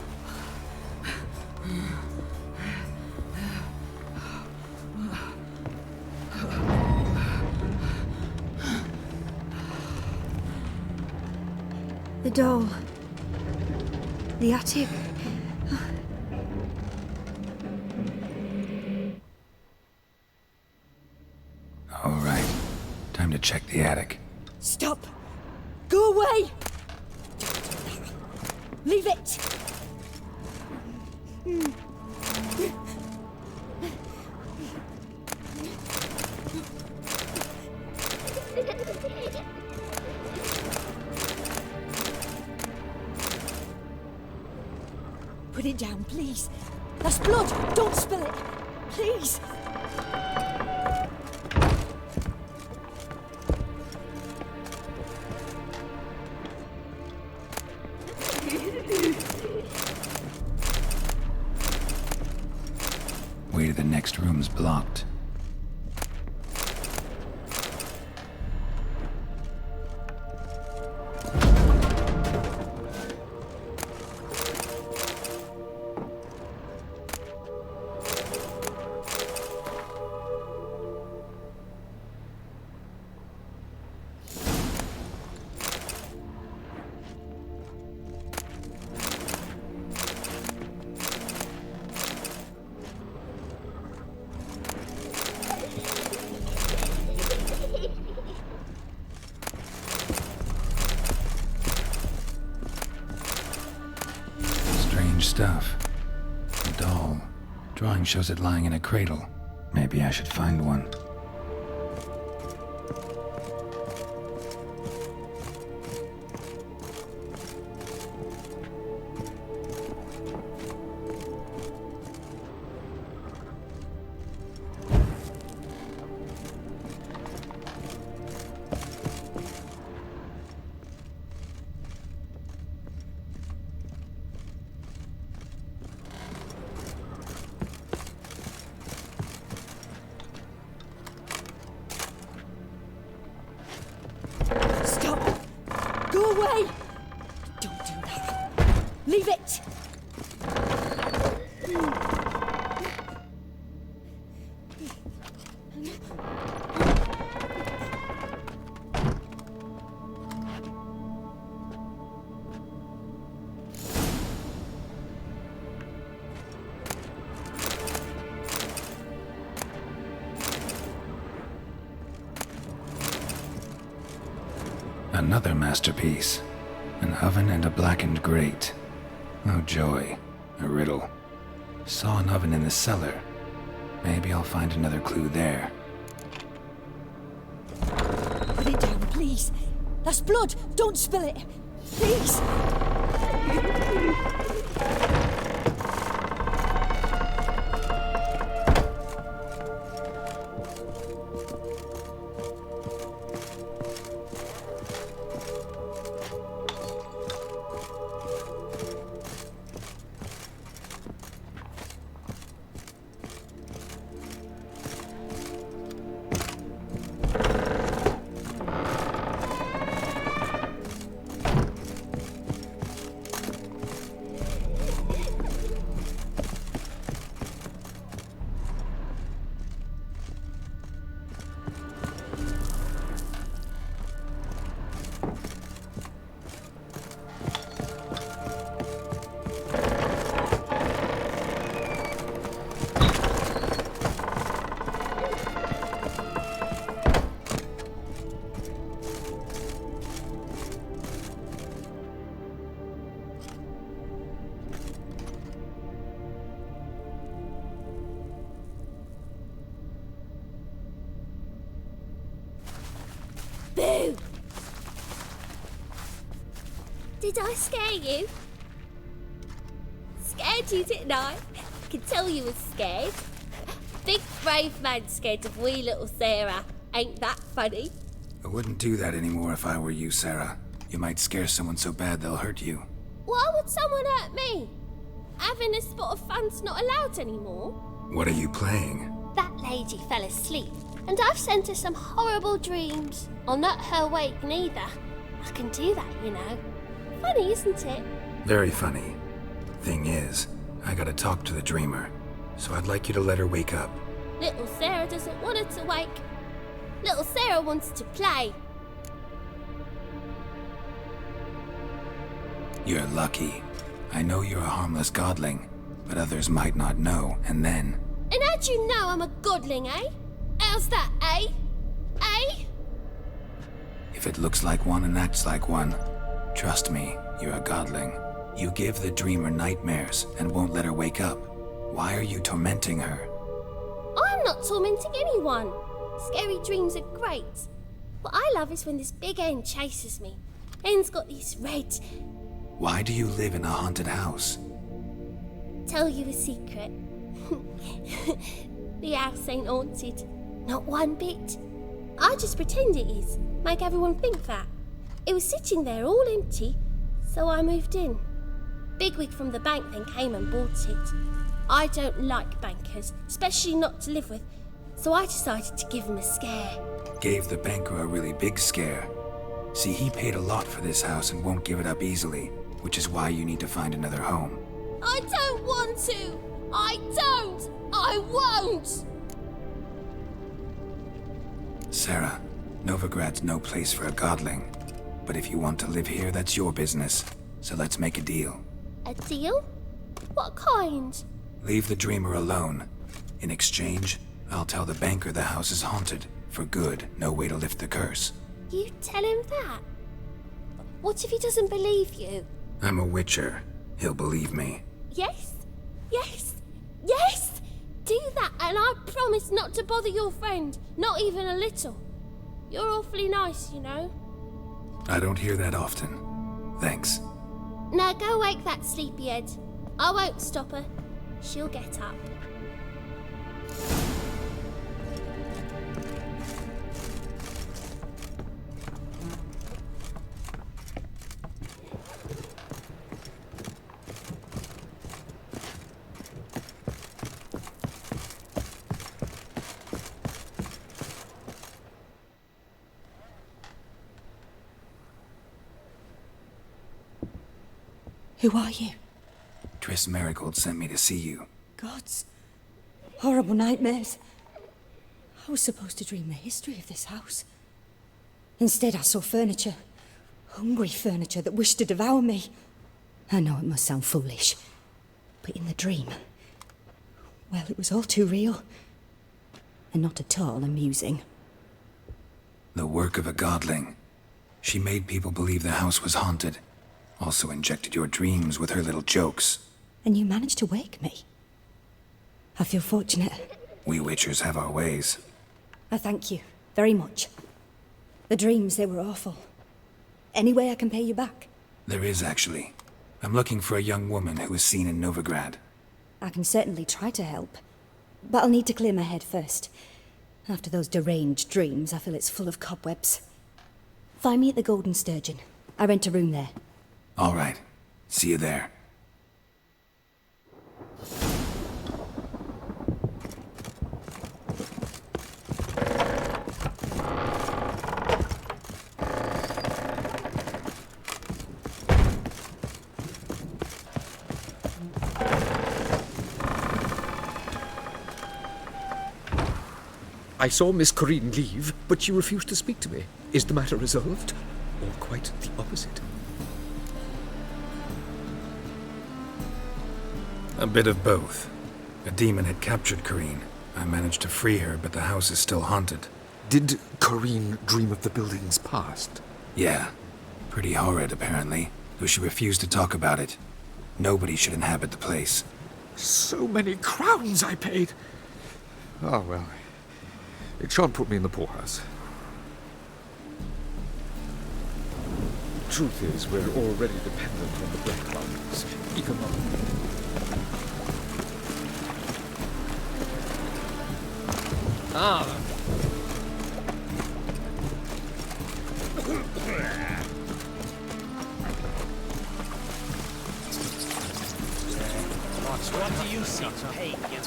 The doll. The attic. All right. Time to check the attic. Stop! Go away! Leave it! Put it down, please. That's blood! Don't spill it! Please! Way to the next room's blocked. Stuff. A doll. Drawing shows it lying in a cradle. Maybe I should find one. Go away! Don't do that. Leave it! Another masterpiece. An oven and a blackened grate. Oh joy. A riddle. Saw an oven in the cellar. Maybe I'll find another clue there. Put it down, please. That's blood. Don't spill it. Please. Boo! Did I scare you? Scared you, didn't I? I can tell you was scared. Big brave man scared of wee little Sarah. Ain't that funny? I wouldn't do that anymore if I were you, Sarah. You might scare someone so bad they'll hurt you. Why would someone hurt me? Having a spot of fun's not allowed anymore. What are you playing? That lady fell asleep, and I've sent her some horrible dreams. I'll not her wake neither. I can do that, you know. Funny, isn't it? Very funny. Thing is, I gotta talk to the dreamer, so I'd like you to let her wake up. Little Sarah doesn't want her to wake. Little Sarah wants to play. You're lucky. I know you're a harmless godling, but others might not know, and then... And how'd you know I'm a godling, eh? How's that, eh? Eh? If it looks like one and acts like one, trust me, you're a godling. You give the dreamer nightmares and won't let her wake up. Why are you tormenting her? I'm not tormenting anyone. Scary dreams are great. What I love is when this big hen chases me. Hen's got these red... Why do you live in a haunted house? Tell you a secret. The house ain't haunted. Not one bit. I just pretend it is. Make everyone think that. It was sitting there all empty, so I moved in. Bigwig from the bank then came and bought it. I don't like bankers, especially not to live with, so I decided to give him a scare. Gave the banker a really big scare. See, he paid a lot for this house and won't give it up easily, which is why you need to find another home. I don't want to! I don't! I won't! Sarah, Novigrad's no place for a godling. But if you want to live here, that's your business. So let's make a deal. A deal? What kind? Leave the dreamer alone. In exchange, I'll tell the banker the house is haunted. For good, no way to lift the curse. You tell him that? What if he doesn't believe you? I'm a witcher. He'll believe me. Yes? Yes? Yes! Do that and I promise not to bother your friend. Not even a little. You're awfully nice, you know. I don't hear that often. Thanks. Now go wake that sleepyhead. I won't stop her. She'll get up. Who are you? TRISS Merigold sent me to see you. Gods. Horrible nightmares. I was supposed to dream the history of this house. Instead, I saw furniture. Hungry furniture that wished to devour me. I know it must sound foolish, but in the dream, well, it was all too real. And not at all amusing. The work of a godling. She made people believe the house was haunted. Also injected your dreams with her little jokes. And you managed to wake me. I feel fortunate. We witchers have our ways. I thank you very much. The dreams, they were awful. Any way I can pay you back? There is, actually. I'm looking for a young woman who was seen in Novigrad. I can certainly try to help. But I'll need to clear my head first. After those deranged dreams, I feel it's full of cobwebs. Find me at the Golden Sturgeon. I rent a room there. All right. See you there. I saw Miss Corinne leave, but she refused to speak to me. Is the matter resolved? Or quite the opposite? A bit of both. A demon had captured Corinne. I managed to free her, but the house is still haunted. Did Corinne dream of the building's past? Yeah. Pretty horrid, apparently, though she refused to talk about it. Nobody should inhabit the place. So many crowns I paid! Oh, well. It shan't put me in the poorhouse. Truth is, we're already dependent on the black ones, even though... Ah. What do you see to pay, you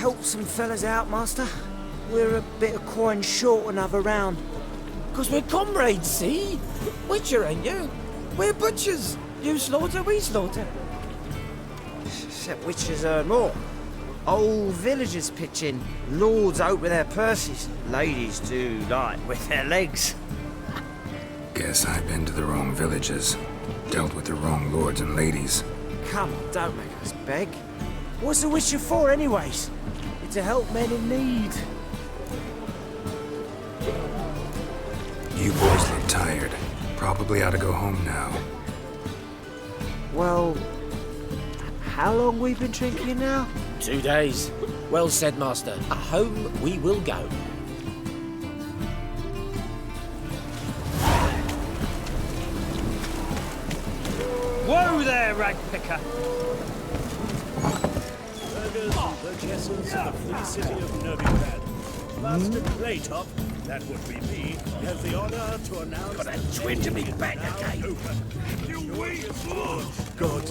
help some fellas out, Master? We're a bit of coin short another round. 'Cause we're comrades, see? Witcher, ain't you? We're butchers. You slaughter, we slaughter. Except witchers earn more. Old villagers pitch in. Lords out with their purses. Ladies do like with their legs. Guess I've been to the wrong villages. Dealt with the wrong lords and ladies. Come on, don't make us beg. What's a witcher for, anyways? It's to help men in need. You boys look tired. Probably ought to go home now. Well, how long we been drinking now? 2 days. Well said, Master. Home we will go. Whoa there, ragpicker! Burghers and burgesses of the free city of Novigrad. Master Claytop, that would be me, has the honor to announce... Got a twinge in me back again. You weak blood! God.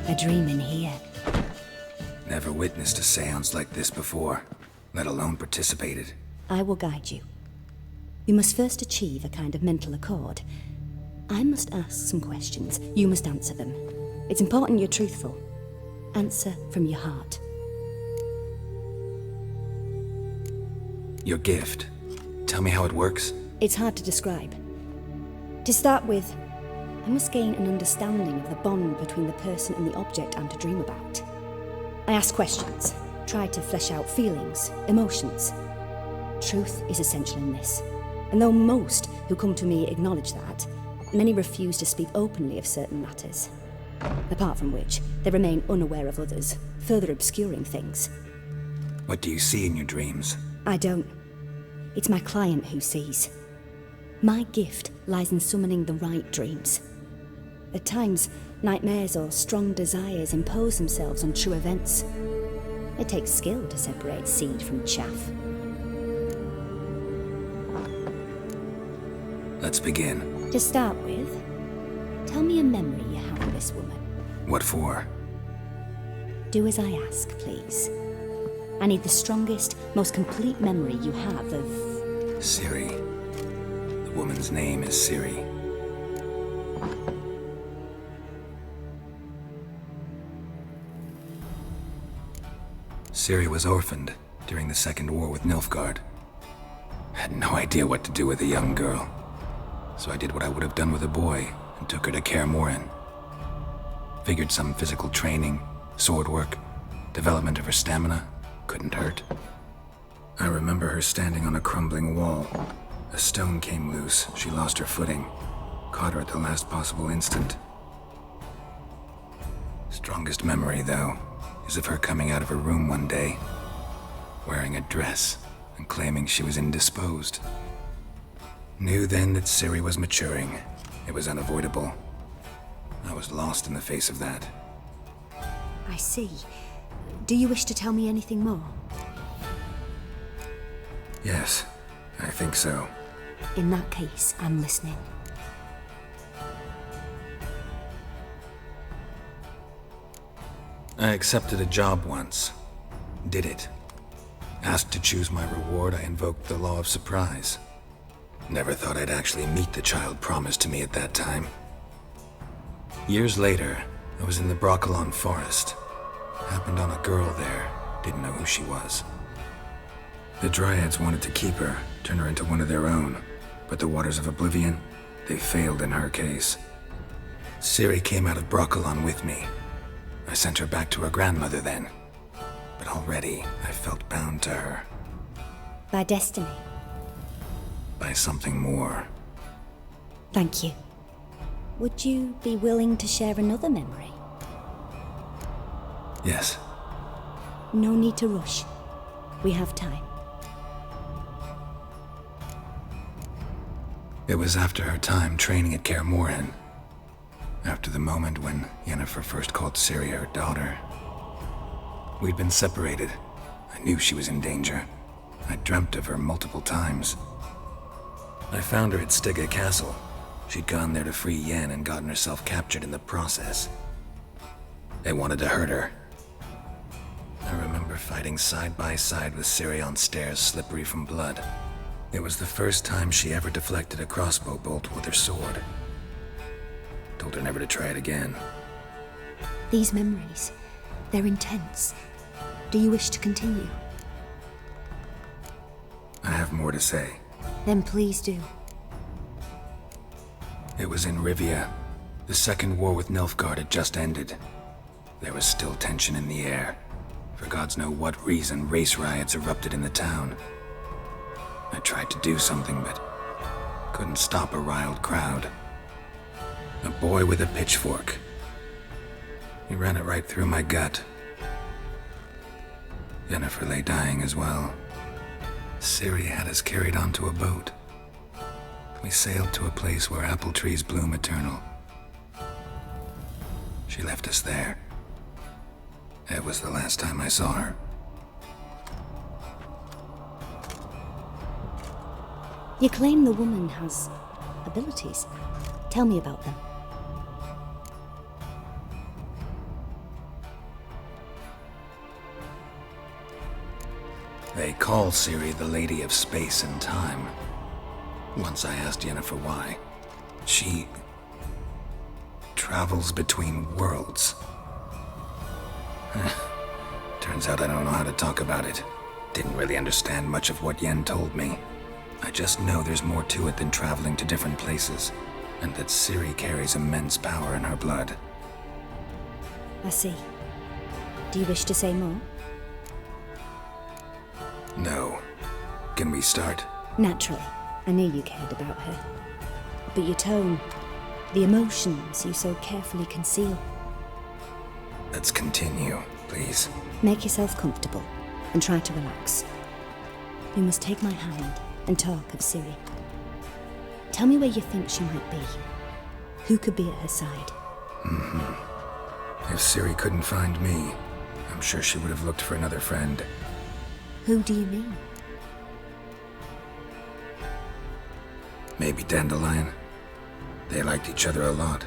A dream in here. Never witnessed a seance like this before, let alone participated. I will guide you. You must first achieve a kind of mental accord. I must ask some questions. You must answer them. It's important you're truthful. Answer from your heart. Your gift. Tell me how it works. It's hard to describe. To start with, I must gain an understanding of the bond between the person and the object I'm to dream about. I ask questions, try to flesh out feelings, emotions. Truth is essential in this, and though most who come to me acknowledge that, many refuse to speak openly of certain matters. Apart from which, they remain unaware of others, further obscuring things. What do you see in your dreams? I don't. It's my client who sees. My gift lies in summoning the right dreams. At times, nightmares or strong desires impose themselves on true events. It takes skill to separate seed from chaff. Let's begin. To start with, tell me a memory you have of this woman. What for? Do as I ask, please. I need the strongest, most complete memory you have of... Ciri. The woman's name is Ciri. Ciri was orphaned during the Second War with Nilfgaard. Had no idea what to do with a young girl. So I did what I would have done with a boy and took her to Kaer Morhen. Figured some physical training, sword work, development of her stamina couldn't hurt. I remember her standing on a crumbling wall. A stone came loose, she lost her footing. Caught her at the last possible instant. Strongest memory, though, is of her coming out of her room one day, wearing a dress and claiming she was indisposed. Knew then that Ciri was maturing. It was unavoidable. I was lost in the face of that. I see. Do you wish to tell me anything more? Yes, I think so. In that case, I'm listening. I accepted a job once. Did it. Asked to choose my reward, I invoked the law of surprise. Never thought I'd actually meet the child promised to me at that time. Years later, I was in the Broccolon forest. Happened on a girl there, didn't know who she was. The Dryads wanted to keep her, turn her into one of their own, but the Waters of Oblivion, they failed in her case. Ciri came out of Broccolon with me. I sent her back to her grandmother then, but already I felt bound to her. By destiny? By something more. Thank you. Would you be willing to share another memory? Yes. No need to rush. We have time. It was after her time training at Kaer Morhen. After the moment when Yennefer first called Ciri her daughter. We'd been separated. I knew she was in danger. I dreamt of her multiple times. I found her at Stygga Castle. She'd gone there to free Yen and gotten herself captured in the process. They wanted to hurt her. I remember fighting side by side with Ciri on stairs slippery from blood. It was the first time she ever deflected a crossbow bolt with her sword. Told her never to try it again. These memories, they're intense. Do you wish to continue? I have more to say. Then please do. It was in Rivia. The second war with Nilfgaard had just ended. There was still tension in the air. For gods know what reason, race riots erupted in the town. I tried to do something, but couldn't stop a riled crowd. A boy with a pitchfork. He ran it right through my gut. Yennefer lay dying as well. Ciri had us carried onto a boat. We sailed to a place where apple trees bloom eternal. She left us there. It was the last time I saw her. You claim the woman has abilities. Tell me about them. They call Ciri the Lady of Space and Time. Once I asked Yennefer why. She travels between worlds. Turns out I don't know how to talk about it. Didn't really understand much of what Yen told me. I just know there's more to it than traveling to different places, and that Ciri carries immense power in her blood. I see. Do you wish to say more? No. Can we start? Naturally. I knew you cared about her. But your tone, the emotions you so carefully conceal. Let's continue, please. Make yourself comfortable and try to relax. You must take my hand and talk of Ciri. Tell me where you think she might be. Who could be at her side? If Ciri couldn't find me, I'm sure she would have looked for another friend. Who do you mean? Maybe Dandelion. They liked each other a lot.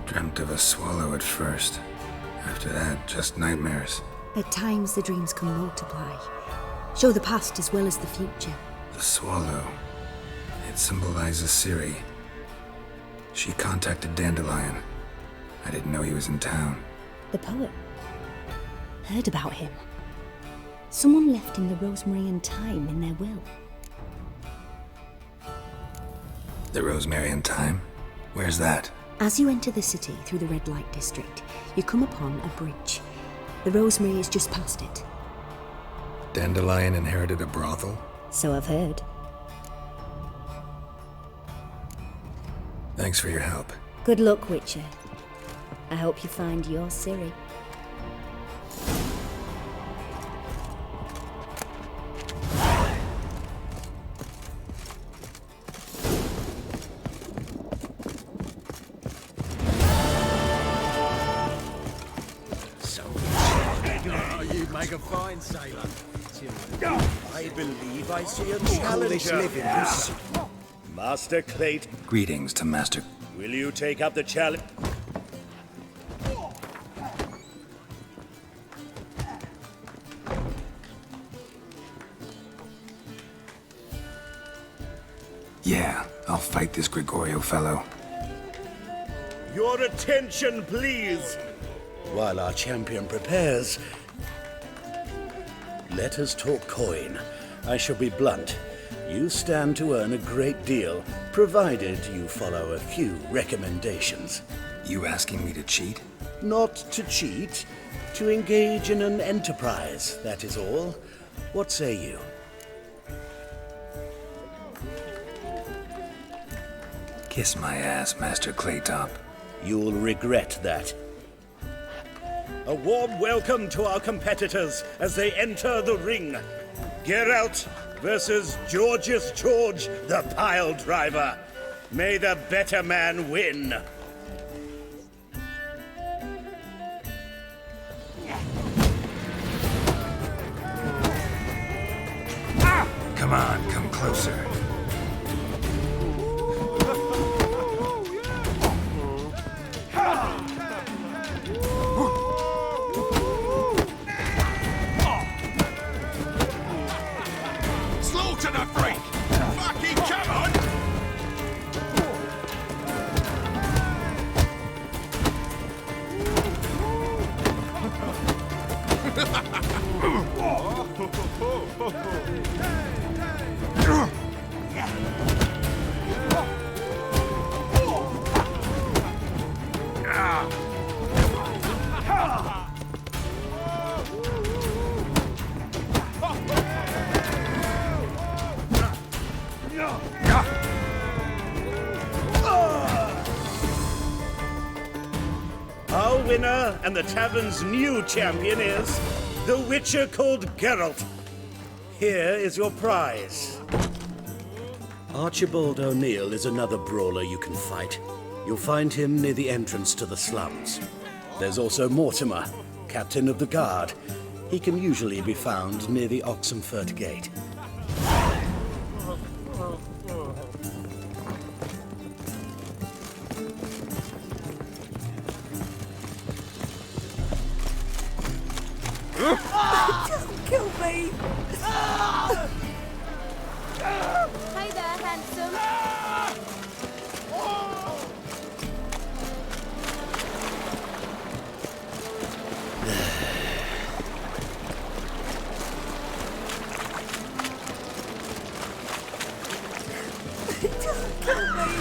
Dreamt of a swallow at first. After that, just nightmares. At times the dreams can multiply. Show the past as well as the future. The swallow. It symbolizes Ciri. She contacted Dandelion. I didn't know he was in town. The poet. Heard about him. Someone left him the rosemary and thyme in their will. The rosemary and thyme? Where's that? As you enter the city through the red light district, you come upon a bridge. The rosemary is just past it. Dandelion inherited a brothel? So I've heard. Thanks for your help. Good luck, Witcher. I hope you find your Ciri. Make a fine sailor. I believe I see a All this challenger. living, Master Clayt, Greetings to Master. will you take up the challenge? Yeah, I'll fight this Gregorio fellow. Your attention, please. While our champion prepares, let us talk coin. I shall be blunt. You stand to earn a great deal, provided you follow a few recommendations. You asking me to cheat? Not to cheat, to engage in an enterprise, that is all. What say you? Kiss my ass, Master Claytop. You'll regret that. A warm welcome to our competitors as they enter the ring. Geralt versus Georgius George, the pile driver. May the better man win. Come on, come closer. Slaughter the freak! Fucking come on! Our winner and the tavern's new champion is the Witcher called Geralt. Here is your prize. Archibald O'Neill is another brawler you can fight. You'll find him near the entrance to the slums. There's also Mortimer, captain of the guard. He can usually be found near the Oxenford Gate. Don't kill me! Hey there, handsome. Don't kill me!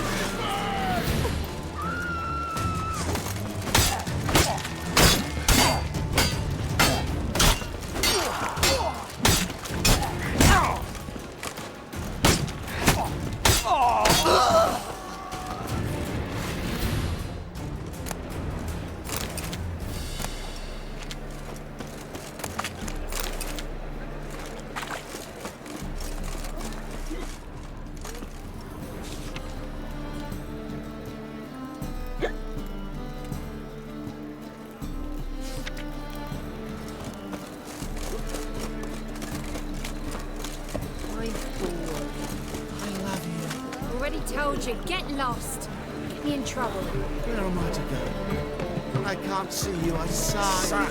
Already told you, get lost. Get me in trouble. Where am I to go? I can't see you, I sigh.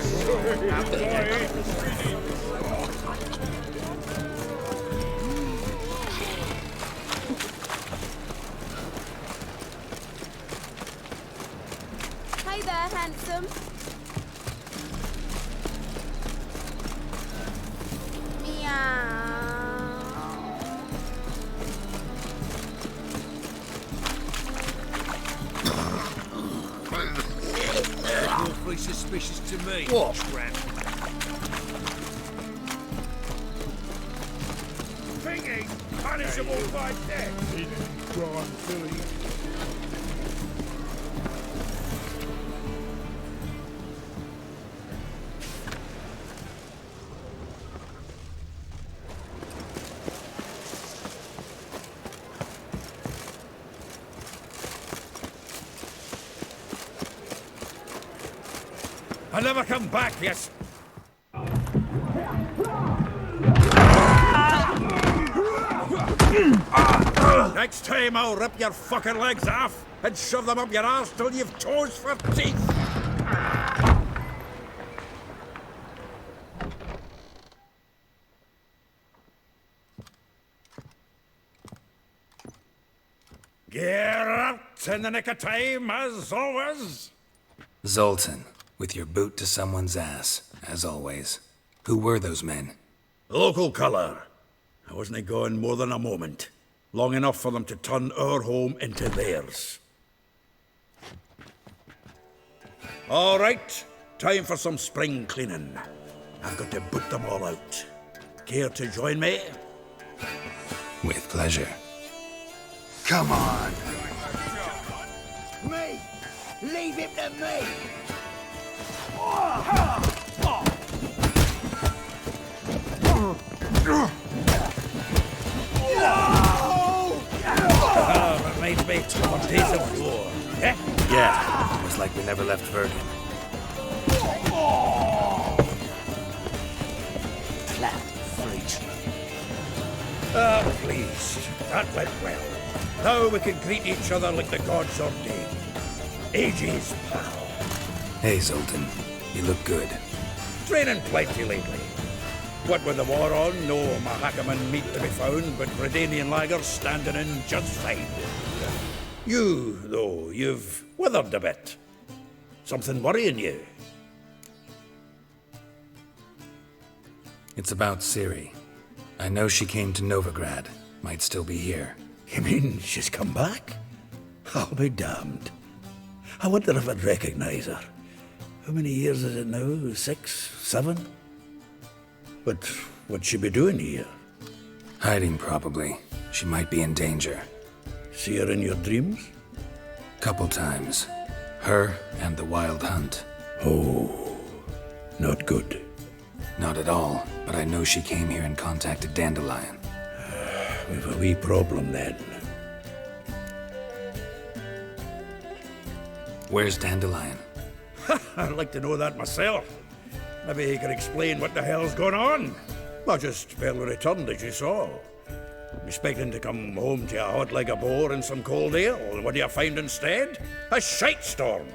Hey there, handsome. Awfully suspicious to me. What? Tramp. Thingy, punishable by death. I'll never come back, yes. Next time I'll rip your fucking legs off and shove them up your arse till you've toes for teeth. Get out in the nick of time, as always. Zoltan, with your boot to someone's ass, as always. Who were those men? Local colour. I wasn't gone more than a moment. Long enough for them to turn our home into theirs. All right, time for some spring cleaning. I've got to boot them all out. Care to join me? With pleasure. Come on! Me! Leave him to me! Reminds me of days of war. Eh? Yeah, almost like we never left Vergen. Clap, freaks. Please. That went well. Now we can greet each other like the gods ordained. Ages, pal. Hey, Zoltan. You look good. Training plenty lately. What with the war on, no Mahakaman meat to be found, but Redanian lagers standing in just fine. You, though, you've withered a bit. Something worrying you? It's about Ciri. I know she came to Novigrad. Might still be here. You mean she's come back? I'll be damned. I wonder if I'd recognize her. How many years is it now? 6, 7? But what'd she be doing here? Hiding, probably. She might be in danger. See her in your dreams? Couple times. Her and the Wild Hunt. Oh, not good. Not at all, but I know she came here and contacted Dandelion. We've a wee problem then. Where's Dandelion? I'd like to know that myself. Maybe he could explain what the hell's going on. I just barely returned, as you saw. Expecting to come home to a hot leg of boar and some cold ale. What do you find instead? A shite storm.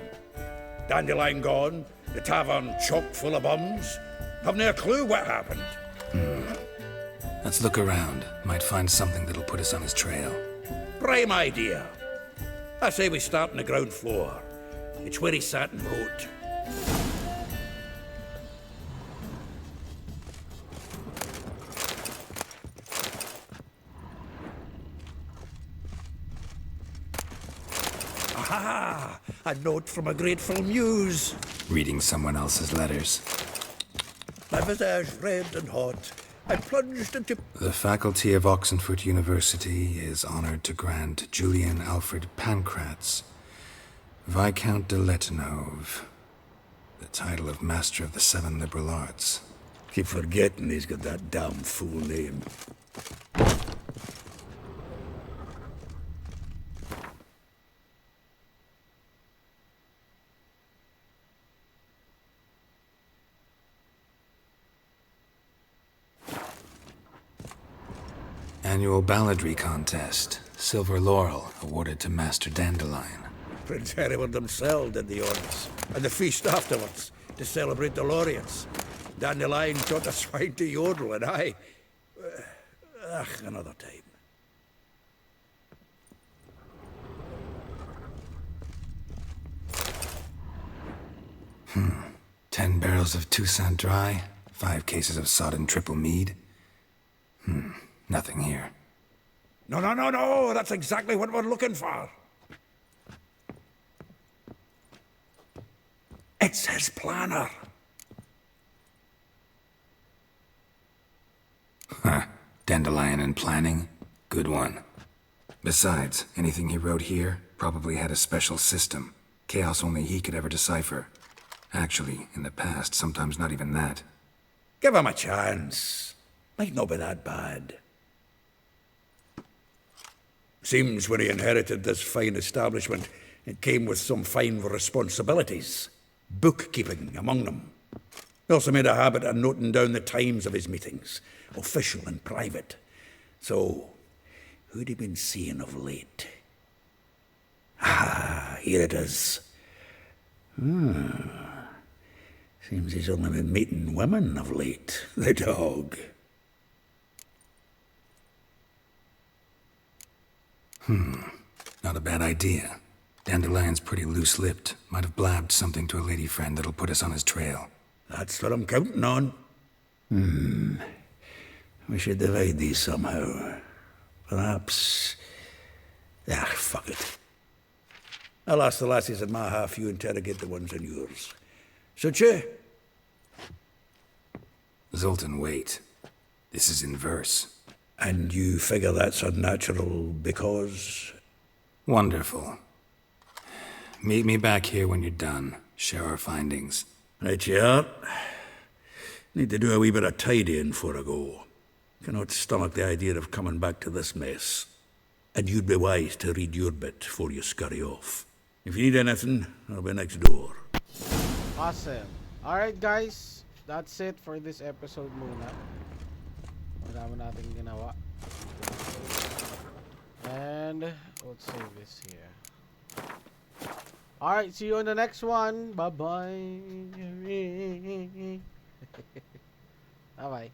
Dandelion gone, the tavern chock full of bums. Haven't a clue what happened. Let's look around. Might find something that'll put us on his trail. Prime idea. I say we start on the ground floor. It's where he sat and wrote. Aha! A note from a grateful muse. Reading someone else's letters. My visage red and hot. I plunged into... The faculty of Oxenfurt University is honored to grant Julian Alfred Pancratz, Viscount de Letonov, the title of Master of the Seven Liberal Arts. Keep forgetting he's got that damn fool name. Annual balladry contest. Silver laurel awarded to Master Dandelion. Prince Hereward himself did the honours, and the feast afterwards, to celebrate the laureates. Dandelion taught the swine to yodel, and I... another time. 10 barrels of Toussaint Dry, 5 cases of sodden triple mead. Nothing here. No, that's exactly what we're looking for. It's his planner. Dandelion and planning? Good one. Besides, anything he wrote here probably had a special system. Chaos only he could ever decipher. Actually, in the past, sometimes not even that. Give him a chance. Might not be that bad. Seems when he inherited this fine establishment, it came with some fine responsibilities. Bookkeeping among them. He also made a habit of noting down the times of his meetings, official and private. So, Who'd he been seeing of late? Ah, here it is. Seems he's only been meeting women of late, the dog. Not a bad idea. Dandelion's pretty loose-lipped. Might have blabbed something to a lady friend that'll put us on his trail. That's what I'm counting on. We should divide these somehow. Perhaps... fuck it. I'll ask the lassies in my half, you interrogate the ones in yours. Suche? Zoltan, wait. This is in verse. And you figure that's unnatural because... Wonderful. Meet me back here when you're done. Share our findings. Right you are. Need to do a wee bit of tidying before I go. Cannot stomach the idea of coming back to this mess. And you'd be wise to read your bit before you scurry off. If you need anything, I'll be next door. Awesome. Alright guys, that's it for this episode muna. Marami natin ginawa. And let's save this here. Alright, see you on the next one. Bye-bye. Bye-bye.